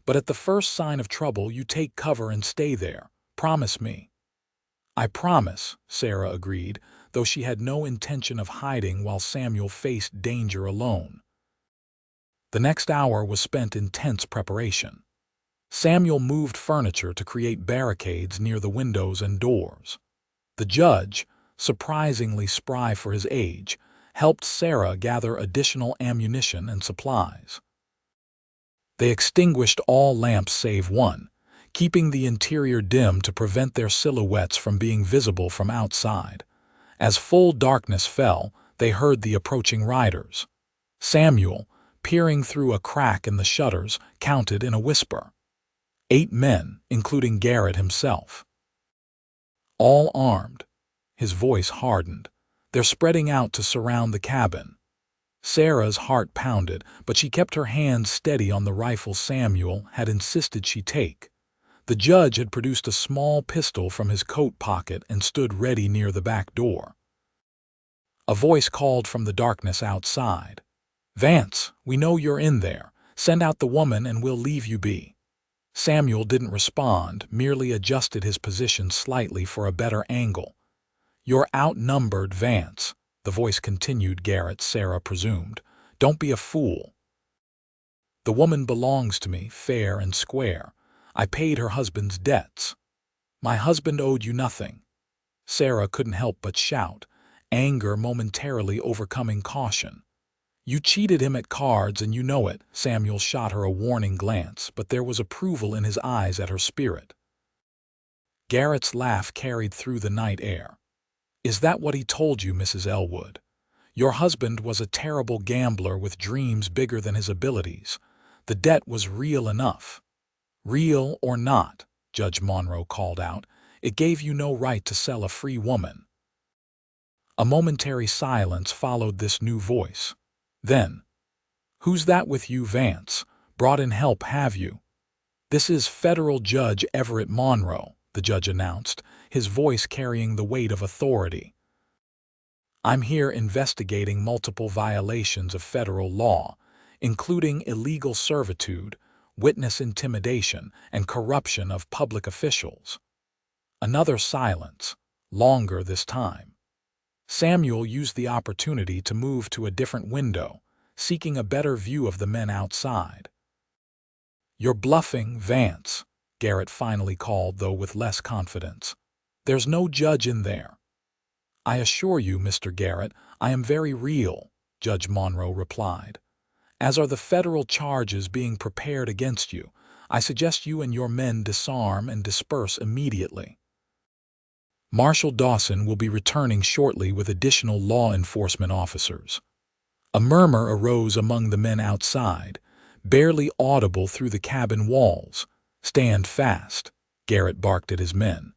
But at the first sign of trouble, you take cover and stay there. Promise me. I promise, Sarah agreed, though she had no intention of hiding while Samuel faced danger alone. The next hour was spent in tense preparation. Samuel moved furniture to create barricades near the windows and doors. The judge, surprisingly spry for his age, helped Sarah gather additional ammunition and supplies. They extinguished all lamps save one, keeping the interior dim to prevent their silhouettes from being visible from outside. As full darkness fell, they heard the approaching riders. Samuel, peering through a crack in the shutters, counted in a whisper. 8 men, including Garrett himself. All armed. His voice hardened. They're spreading out to surround the cabin. Sarah's heart pounded, but she kept her hands steady on the rifle Samuel had insisted she take. The judge had produced a small pistol from his coat pocket and stood ready near the back door. A voice called from the darkness outside. Vance, we know you're in there. Send out the woman and we'll leave you be. Samuel didn't respond, merely adjusted his position slightly for a better angle. You're outnumbered, Vance. The voice continued. Garrett, Sarah presumed. Don't be a fool. The woman belongs to me, fair and square. I paid her husband's debts. My husband owed you nothing. Sarah couldn't help but shout, anger momentarily overcoming caution. You cheated him at cards and you know it. Samuel shot her a warning glance, but there was approval in his eyes at her spirit. Garrett's laugh carried through the night air. Is that what he told you, Mrs. Ellwood? Your husband was a terrible gambler with dreams bigger than his abilities. The debt was real enough. Real or not, Judge Monroe called out, it gave you no right to sell a free woman. A momentary silence followed this new voice. Then, who's that with you, Vance? Brought in help, have you? This is Federal Judge Everett Monroe, the judge announced, his voice carrying the weight of authority. I'm here investigating multiple violations of federal law, including illegal servitude, witness intimidation, and corruption of public officials. Another silence, longer this time. Samuel used the opportunity to move to a different window, seeking a better view of the men outside. You're bluffing, Vance, Garrett finally called, though with less confidence. There's no judge in there. I assure you, Mr. Garrett, I am very real, Judge Monroe replied. As are the federal charges being prepared against you, I suggest you and your men disarm and disperse immediately. Marshal Dawson will be returning shortly with additional law enforcement officers. A murmur arose among the men outside, barely audible through the cabin walls. Stand fast, Garrett barked at his men.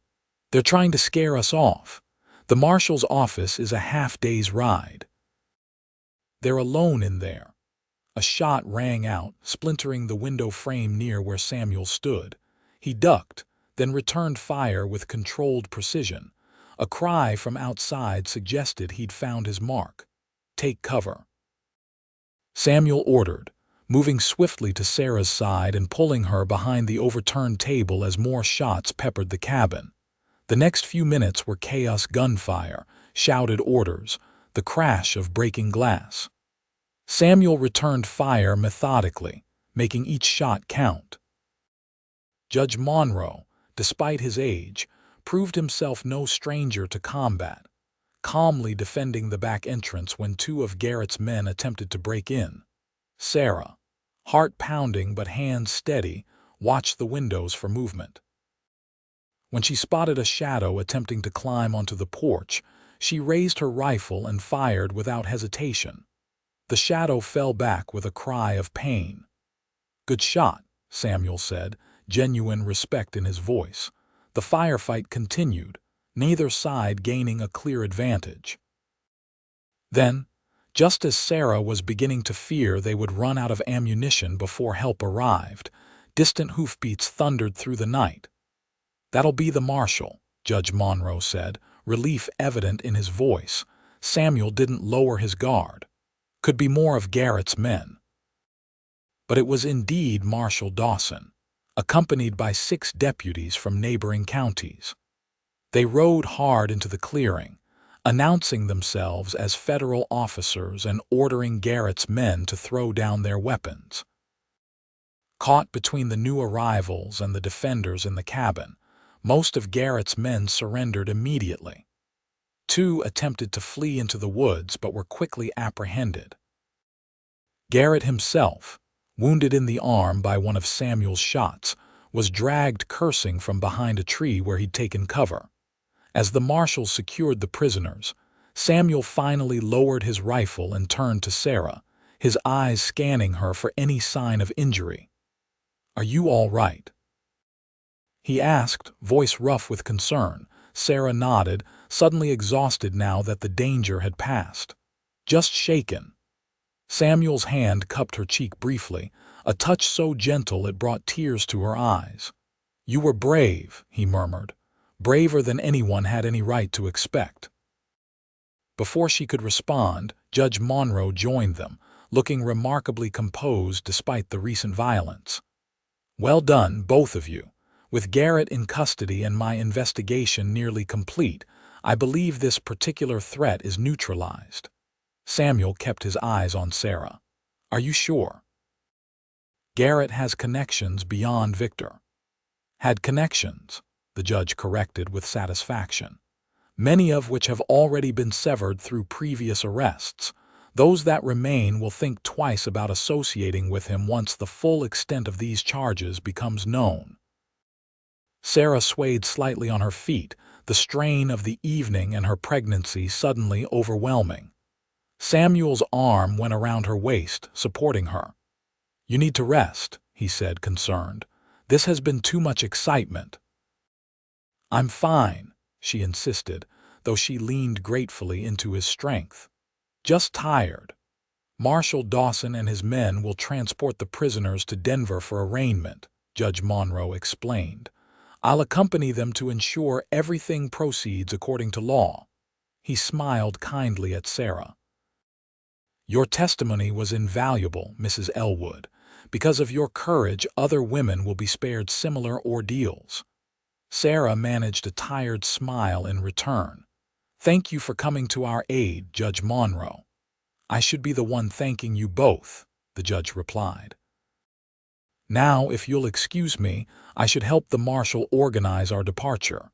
They're trying to scare us off. The marshal's office is a half-day's ride. They're alone in there. A shot rang out, splintering the window frame near where Samuel stood. He ducked, then returned fire with controlled precision. A cry from outside suggested he'd found his mark. Take cover. Samuel ordered, moving swiftly to Sarah's side and pulling her behind the overturned table as more shots peppered the cabin. The next few minutes were chaos: gunfire, shouted orders, the crash of breaking glass. Samuel returned fire methodically, making each shot count. Judge Monroe, despite his age, proved himself no stranger to combat, calmly defending the back entrance when 2 of Garrett's men attempted to break in. Sarah, heart pounding but hands steady, watched the windows for movement. When she spotted a shadow attempting to climb onto the porch, she raised her rifle and fired without hesitation. The shadow fell back with a cry of pain. "Good shot," Samuel said, genuine respect in his voice. The firefight continued, neither side gaining a clear advantage. Then, just as Sarah was beginning to fear they would run out of ammunition before help arrived, distant hoofbeats thundered through the night. "That'll be the marshal," Judge Monroe said, relief evident in his voice. Samuel didn't lower his guard. Could be more of Garrett's men. But it was indeed Marshal Dawson, accompanied by 6 deputies from neighboring counties. They rode hard into the clearing, announcing themselves as federal officers and ordering Garrett's men to throw down their weapons. Caught between the new arrivals and the defenders in the cabin, most of Garrett's men surrendered immediately. 2 attempted to flee into the woods but were quickly apprehended. Garrett himself, wounded in the arm by one of Samuel's shots, was dragged cursing from behind a tree where he'd taken cover. As the marshals secured the prisoners, Samuel finally lowered his rifle and turned to Sarah, his eyes scanning her for any sign of injury. "Are you all right?" he asked, voice rough with concern. Sarah nodded, suddenly exhausted now that the danger had passed. "Just shaken." Samuel's hand cupped her cheek briefly, a touch so gentle it brought tears to her eyes. "You were brave," he murmured, "braver than anyone had any right to expect." Before she could respond, Judge Monroe joined them, looking remarkably composed despite the recent violence. "Well done, both of you. With Garrett in custody and my investigation nearly complete, I believe this particular threat is neutralized." Samuel kept his eyes on Sarah. "Are you sure?" "Garrett has connections beyond Victor." "Had connections," the judge corrected with satisfaction, "many of which have already been severed through previous arrests. Those that remain will think twice about associating with him once the full extent of these charges becomes known." Sarah swayed slightly on her feet, the strain of the evening and her pregnancy suddenly overwhelming. Samuel's arm went around her waist, supporting her. "You need to rest," he said, concerned. "This has been too much excitement." "I'm fine," she insisted, though she leaned gratefully into his strength. "Just tired. Marshal Dawson and his men will transport the prisoners to Denver for arraignment," Judge Monroe explained. "I'll accompany them to ensure everything proceeds according to law." He smiled kindly at Sarah. "Your testimony was invaluable, Mrs. Ellwood. Because of your courage, other women will be spared similar ordeals." Sarah managed a tired smile in return. "Thank you for coming to our aid, Judge Monroe." "I should be the one thanking you both," the judge replied. "Now, if you'll excuse me, I should help the marshal organize our departure."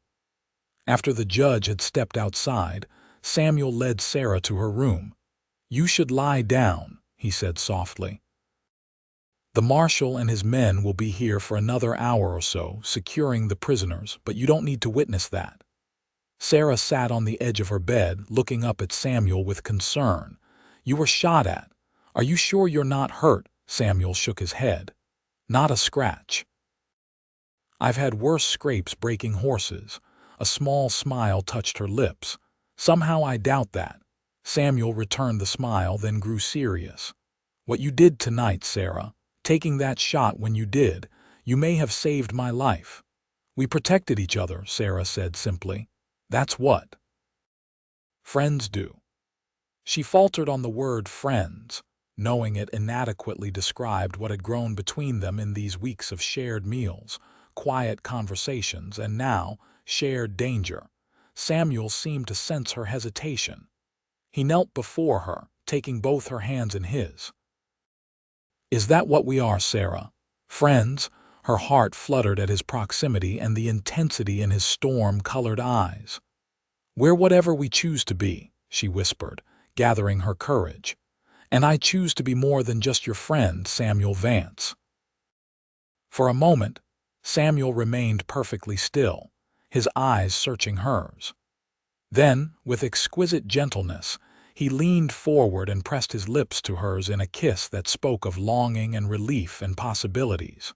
After the judge had stepped outside, Samuel led Sarah to her room. "You should lie down," he said softly. "The marshal and his men will be here for another hour or so, securing the prisoners, but you don't need to witness that." Sarah sat on the edge of her bed, looking up at Samuel with concern. "You were shot at. Are you sure you're not hurt?" Samuel shook his head. "Not a scratch." "I've had worse scrapes breaking horses." A small smile touched her lips. "Somehow I doubt that." Samuel returned the smile, then grew serious. "What you did tonight, Sarah, taking that shot when you did, you may have saved my life." "We protected each other," Sarah said simply. "That's what friends do." She faltered on the word friends, knowing it inadequately described what had grown between them in these weeks of shared meals, quiet conversations, and now shared danger. Samuel seemed to sense her hesitation. He knelt before her, taking both her hands in his. "Is that what we are, Sarah? Friends?" Her heart fluttered at his proximity and the intensity in his storm-colored eyes. "We're whatever we choose to be," she whispered, gathering her courage. "And I choose to be more than just your friend, Samuel Vance." For a moment, Samuel remained perfectly still, his eyes searching hers. Then, with exquisite gentleness, he leaned forward and pressed his lips to hers in a kiss that spoke of longing and relief and possibilities.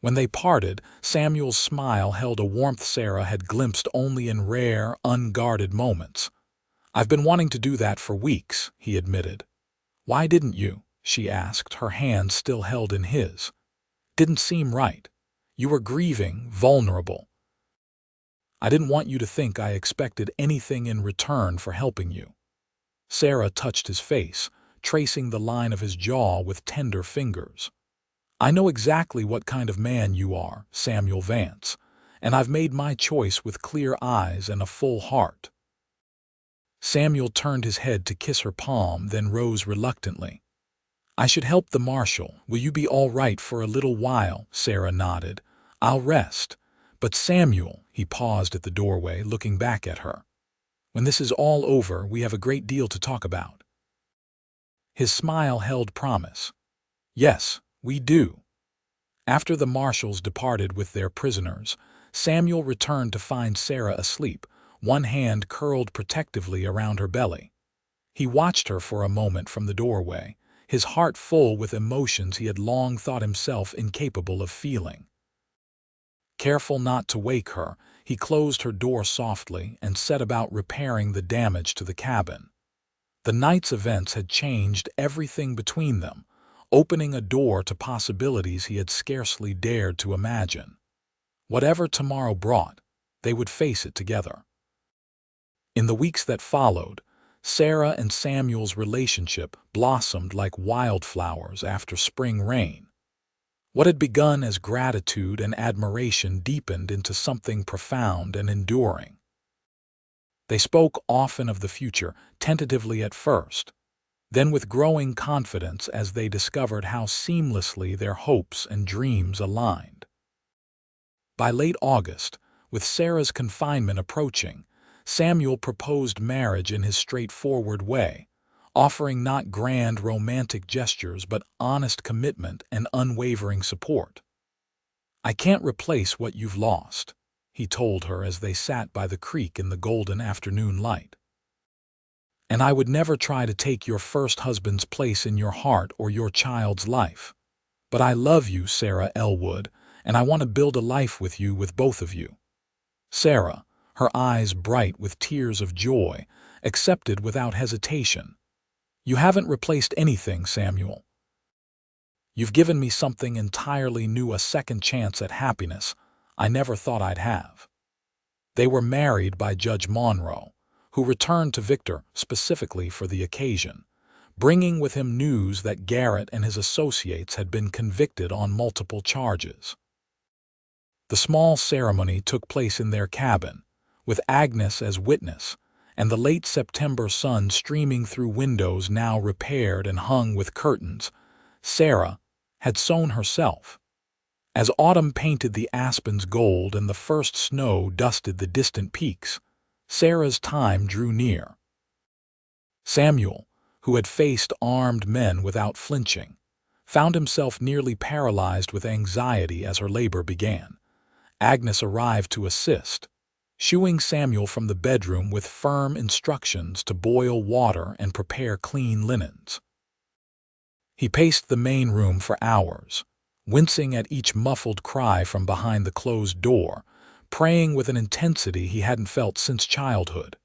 When they parted, Samuel's smile held a warmth Sarah had glimpsed only in rare, unguarded moments. "I've been wanting to do that for weeks," he admitted. "Why didn't you?" she asked, her hand still held in his. "Didn't seem right. You were grieving, vulnerable. I didn't want you to think I expected anything in return for helping you." Sarah touched his face, tracing the line of his jaw with tender fingers. "I know exactly what kind of man you are, Samuel Vance, and I've made my choice with clear eyes and a full heart." Samuel turned his head to kiss her palm, then rose reluctantly. "I should help the marshal. Will you be all right for a little while?" Sarah nodded. "I'll rest. But Samuel," he paused at the doorway, looking back at her. "When this is all over, we have a great deal to talk about." His smile held promise. "Yes, we do." After the marshals departed with their prisoners, Samuel returned to find Sarah asleep, one hand curled protectively around her belly. He watched her for a moment from the doorway, his heart full with emotions he had long thought himself incapable of feeling. Careful not to wake her, he closed her door softly and set about repairing the damage to the cabin. The night's events had changed everything between them, opening a door to possibilities he had scarcely dared to imagine. Whatever tomorrow brought, they would face it together. In the weeks that followed, Sarah and Samuel's relationship blossomed like wildflowers after spring rain. What had begun as gratitude and admiration deepened into something profound and enduring. They spoke often of the future, tentatively at first, then with growing confidence as they discovered how seamlessly their hopes and dreams aligned. By late August, with Sarah's confinement approaching, Samuel proposed marriage in his straightforward way, offering not grand romantic gestures but honest commitment and unwavering support. "I can't replace what you've lost," he told her as they sat by the creek in the golden afternoon light. "And I would never try to take your first husband's place in your heart or your child's life. But I love you, Sarah Ellwood, and I want to build a life with you, with both of you." Sarah, her eyes bright with tears of joy, accepted without hesitation. "You haven't replaced anything, Samuel. You've given me something entirely new, a second chance at happiness I never thought I'd have." They were married by Judge Monroe, who returned to Victor specifically for the occasion, bringing with him news that Garrett and his associates had been convicted on multiple charges. The small ceremony took place in their cabin, with Agnes as witness, and the late September sun streaming through windows now repaired and hung with curtains Sarah had sewn herself. As autumn painted the aspens gold and the first snow dusted the distant peaks, Sarah's time drew near. Samuel, who had faced armed men without flinching, found himself nearly paralyzed with anxiety as her labor began. Agnes arrived to assist, shooing Samuel from the bedroom with firm instructions to boil water and prepare clean linens. He paced the main room for hours, wincing at each muffled cry from behind the closed door, praying with an intensity he hadn't felt since childhood.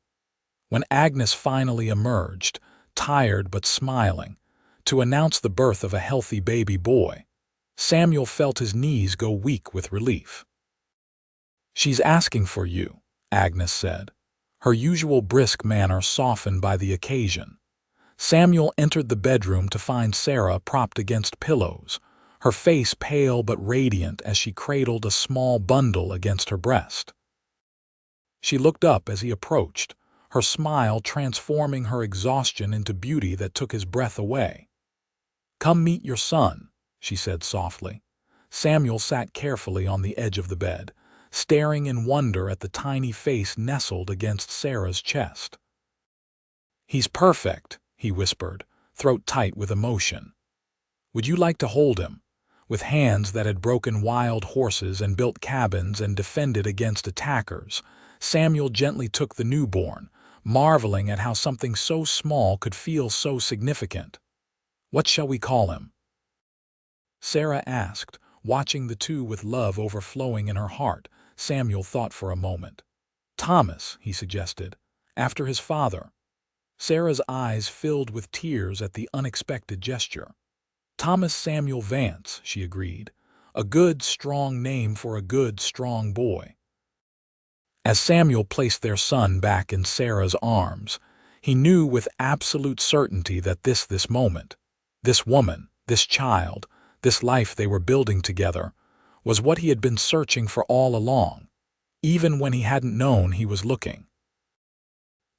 When Agnes finally emerged, tired but smiling, to announce the birth of a healthy baby boy, Samuel felt his knees go weak with relief. "She's asking for you," Agnes said, her usual brisk manner softened by the occasion. Samuel entered the bedroom to find Sarah propped against pillows, her face pale but radiant as she cradled a small bundle against her breast. She looked up as he approached, her smile transforming her exhaustion into beauty that took his breath away. "Come meet your son," she said softly. Samuel sat carefully on the edge of the bed, staring in wonder at the tiny face nestled against Sarah's chest. "He's perfect," he whispered, throat tight with emotion. "Would you like to hold him? With hands that had broken wild horses and built cabins and defended against attackers, Samuel gently took the newborn, marveling at how something so small could feel so significant. "What shall we call him?" Sarah asked, watching the two with love overflowing in her heart. Samuel thought for a moment. "Thomas," he suggested, "after his father." Sarah's eyes filled with tears at the unexpected gesture. "Thomas Samuel Vance," she agreed. "A good, strong name for a good, strong boy." As Samuel placed their son back in Sarah's arms, he knew with absolute certainty that this moment, this woman, this child, this life they were building together, was what he had been searching for all along, even when he hadn't known he was looking.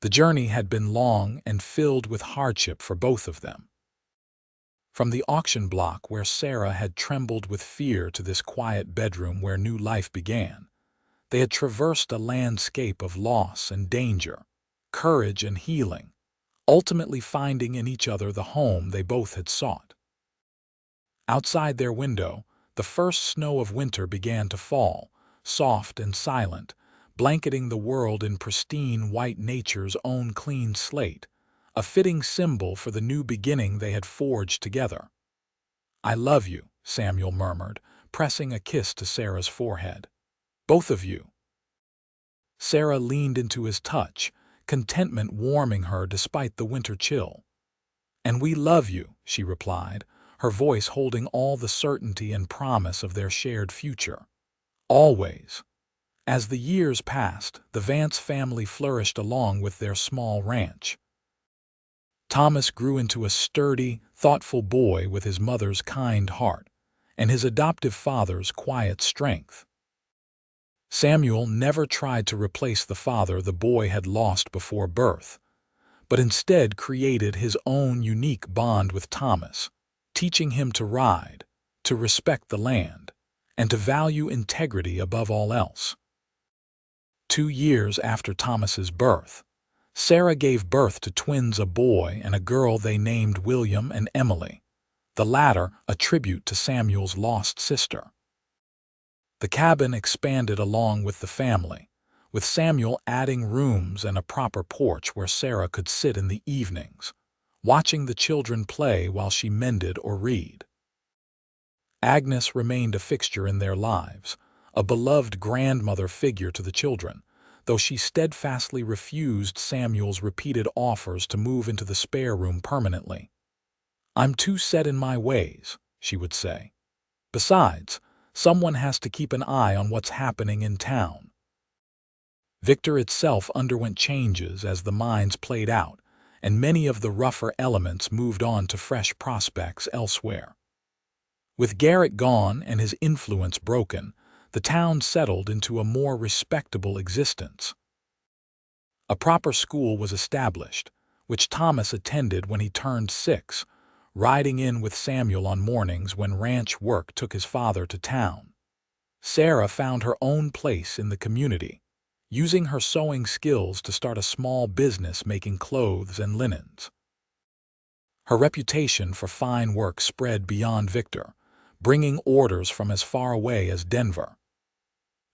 The journey had been long and filled with hardship for both of them. From the auction block where Sarah had trembled with fear to this quiet bedroom where new life began, they had traversed a landscape of loss and danger, courage and healing, ultimately finding in each other the home they both had sought. Outside their window, the first snow of winter began to fall, soft and silent, blanketing the world in pristine white nature's own clean slate, a fitting symbol for the new beginning they had forged together. "I love you," Samuel murmured, pressing a kiss to Sarah's forehead. "Both of you." Sarah leaned into his touch, contentment warming her despite the winter chill. "And we love you," she replied, her voice holding all the certainty and promise of their shared future. "Always." As the years passed, the Vance family flourished along with their small ranch. Thomas grew into a sturdy, thoughtful boy with his mother's kind heart and his adoptive father's quiet strength. Samuel never tried to replace the father the boy had lost before birth, but instead created his own unique bond with Thomas, teaching him to ride, to respect the land, and to value integrity above all else. 2 years after Thomas's birth, Sarah gave birth to twins, a boy and a girl they named William and Emily, the latter a tribute to Samuel's lost sister. The cabin expanded along with the family, with Samuel adding rooms and a proper porch where Sarah could sit in the evenings, watching the children play while she mended or read. Agnes remained a fixture in their lives, a beloved grandmother figure to the children, though she steadfastly refused Samuel's repeated offers to move into the spare room permanently. "I'm too set in my ways," she would say. "Besides, someone has to keep an eye on what's happening in town." Victor itself underwent changes as the mines played out, and many of the rougher elements moved on to fresh prospects elsewhere. With Garrett gone and his influence broken, the town settled into a more respectable existence. A proper school was established, which Thomas attended when he turned 6, riding in with Samuel on mornings when ranch work took his father to town. Sarah found her own place in the community, using her sewing skills to start a small business making clothes and linens. Her reputation for fine work spread beyond Victor, bringing orders from as far away as Denver.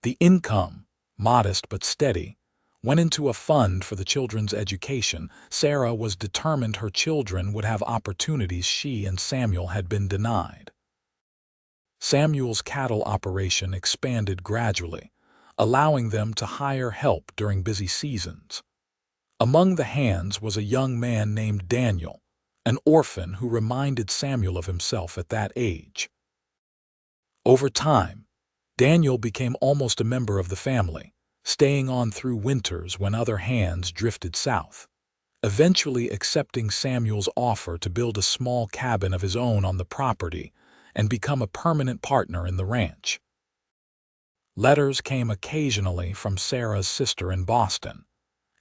The income, modest but steady, went into a fund for the children's education. Sarah was determined her children would have opportunities she and Samuel had been denied. Samuel's cattle operation expanded gradually, allowing them to hire help during busy seasons. Among the hands was a young man named Daniel, an orphan who reminded Samuel of himself at that age. Over time, Daniel became almost a member of the family, staying on through winters when other hands drifted south, eventually accepting Samuel's offer to build a small cabin of his own on the property and become a permanent partner in the ranch. Letters came occasionally from Sarah's sister in Boston,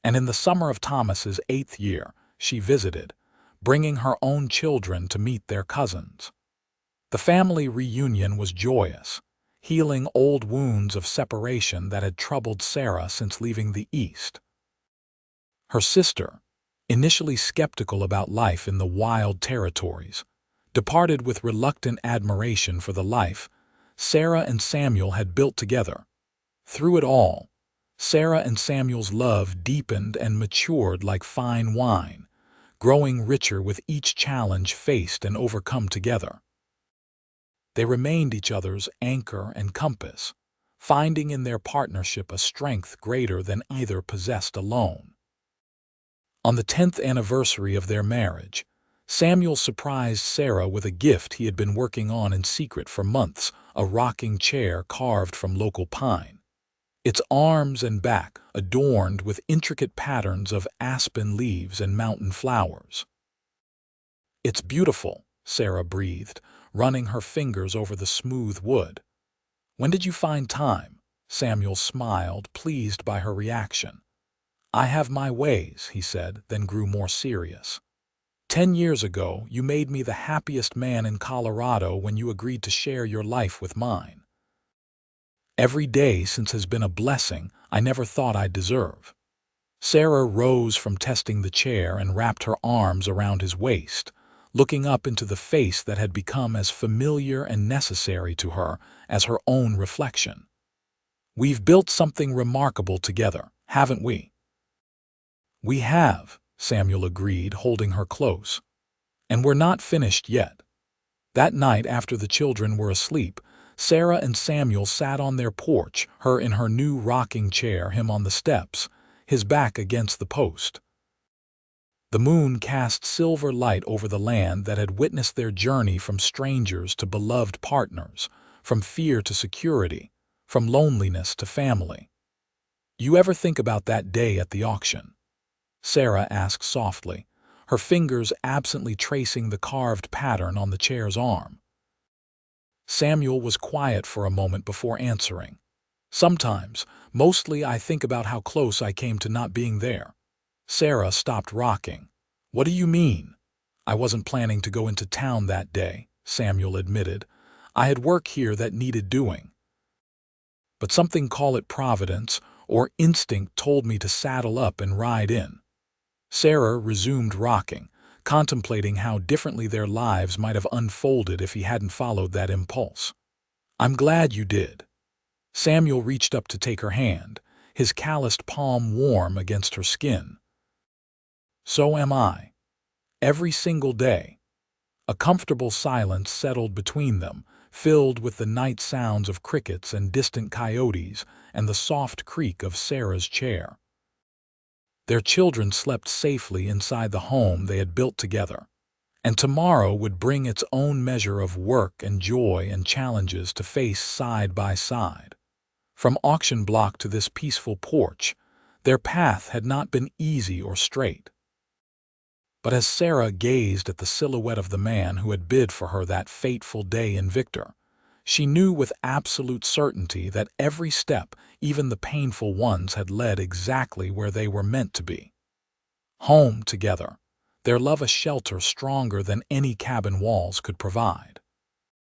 and in the summer of Thomas's 8th year, she visited, bringing her own children to meet their cousins. The family reunion was joyous, healing old wounds of separation that had troubled Sarah since leaving the East. Her sister, initially skeptical about life in the wild territories, departed with reluctant admiration for the life Sarah and Samuel had built together. Through it all, Sarah and Samuel's love deepened and matured like fine wine, growing richer with each challenge faced and overcome together. They remained each other's anchor and compass, finding in their partnership a strength greater than either possessed alone. On the 10th anniversary of their marriage, Samuel surprised Sarah with a gift he had been working on in secret for months, a rocking chair carved from local pine. Its arms and back adorned with intricate patterns of aspen leaves and mountain flowers. "It's beautiful," Sarah breathed, running her fingers over the smooth wood. "When did you find time?" Samuel smiled, pleased by her reaction. "I have my ways," he said, then grew more serious. 10 years ago, you made me the happiest man in Colorado when you agreed to share your life with mine. Every day since has been a blessing I never thought I'd deserve." Sarah rose from testing the chair and wrapped her arms around his waist, looking up into the face that had become as familiar and necessary to her as her own reflection. "We've built something remarkable together, haven't we?" "We have," Samuel agreed, holding her close. "And we're not finished yet." That night, after the children were asleep, Sarah and Samuel sat on their porch, her in her new rocking chair, him on the steps, his back against the post. The moon cast silver light over the land that had witnessed their journey from strangers to beloved partners, from fear to security, from loneliness to family. "You ever think about that day at the auction?" Sarah asked softly, her fingers absently tracing the carved pattern on the chair's arm. Samuel was quiet for a moment before answering. "Sometimes, mostly I think about how close I came to not being there." Sarah stopped rocking. "What do you mean?" "I wasn't planning to go into town that day," Samuel admitted. "I had work here that needed doing. But something, call it providence or instinct, told me to saddle up and ride in." Sarah resumed rocking, contemplating how differently their lives might have unfolded if he hadn't followed that impulse. "I'm glad you did." Samuel reached up to take her hand, his calloused palm warm against her skin. "So am I. Every single day." A comfortable silence settled between them, filled with the night sounds of crickets and distant coyotes and the soft creak of Sarah's chair. Their children slept safely inside the home they had built together, and tomorrow would bring its own measure of work and joy and challenges to face side by side. From auction block to this peaceful porch, their path had not been easy or straight. But as Sarah gazed at the silhouette of the man who had bid for her that fateful day in Victor, she knew with absolute certainty that every step, even the painful ones, had led exactly where they were meant to be. Home together, their love a shelter stronger than any cabin walls could provide.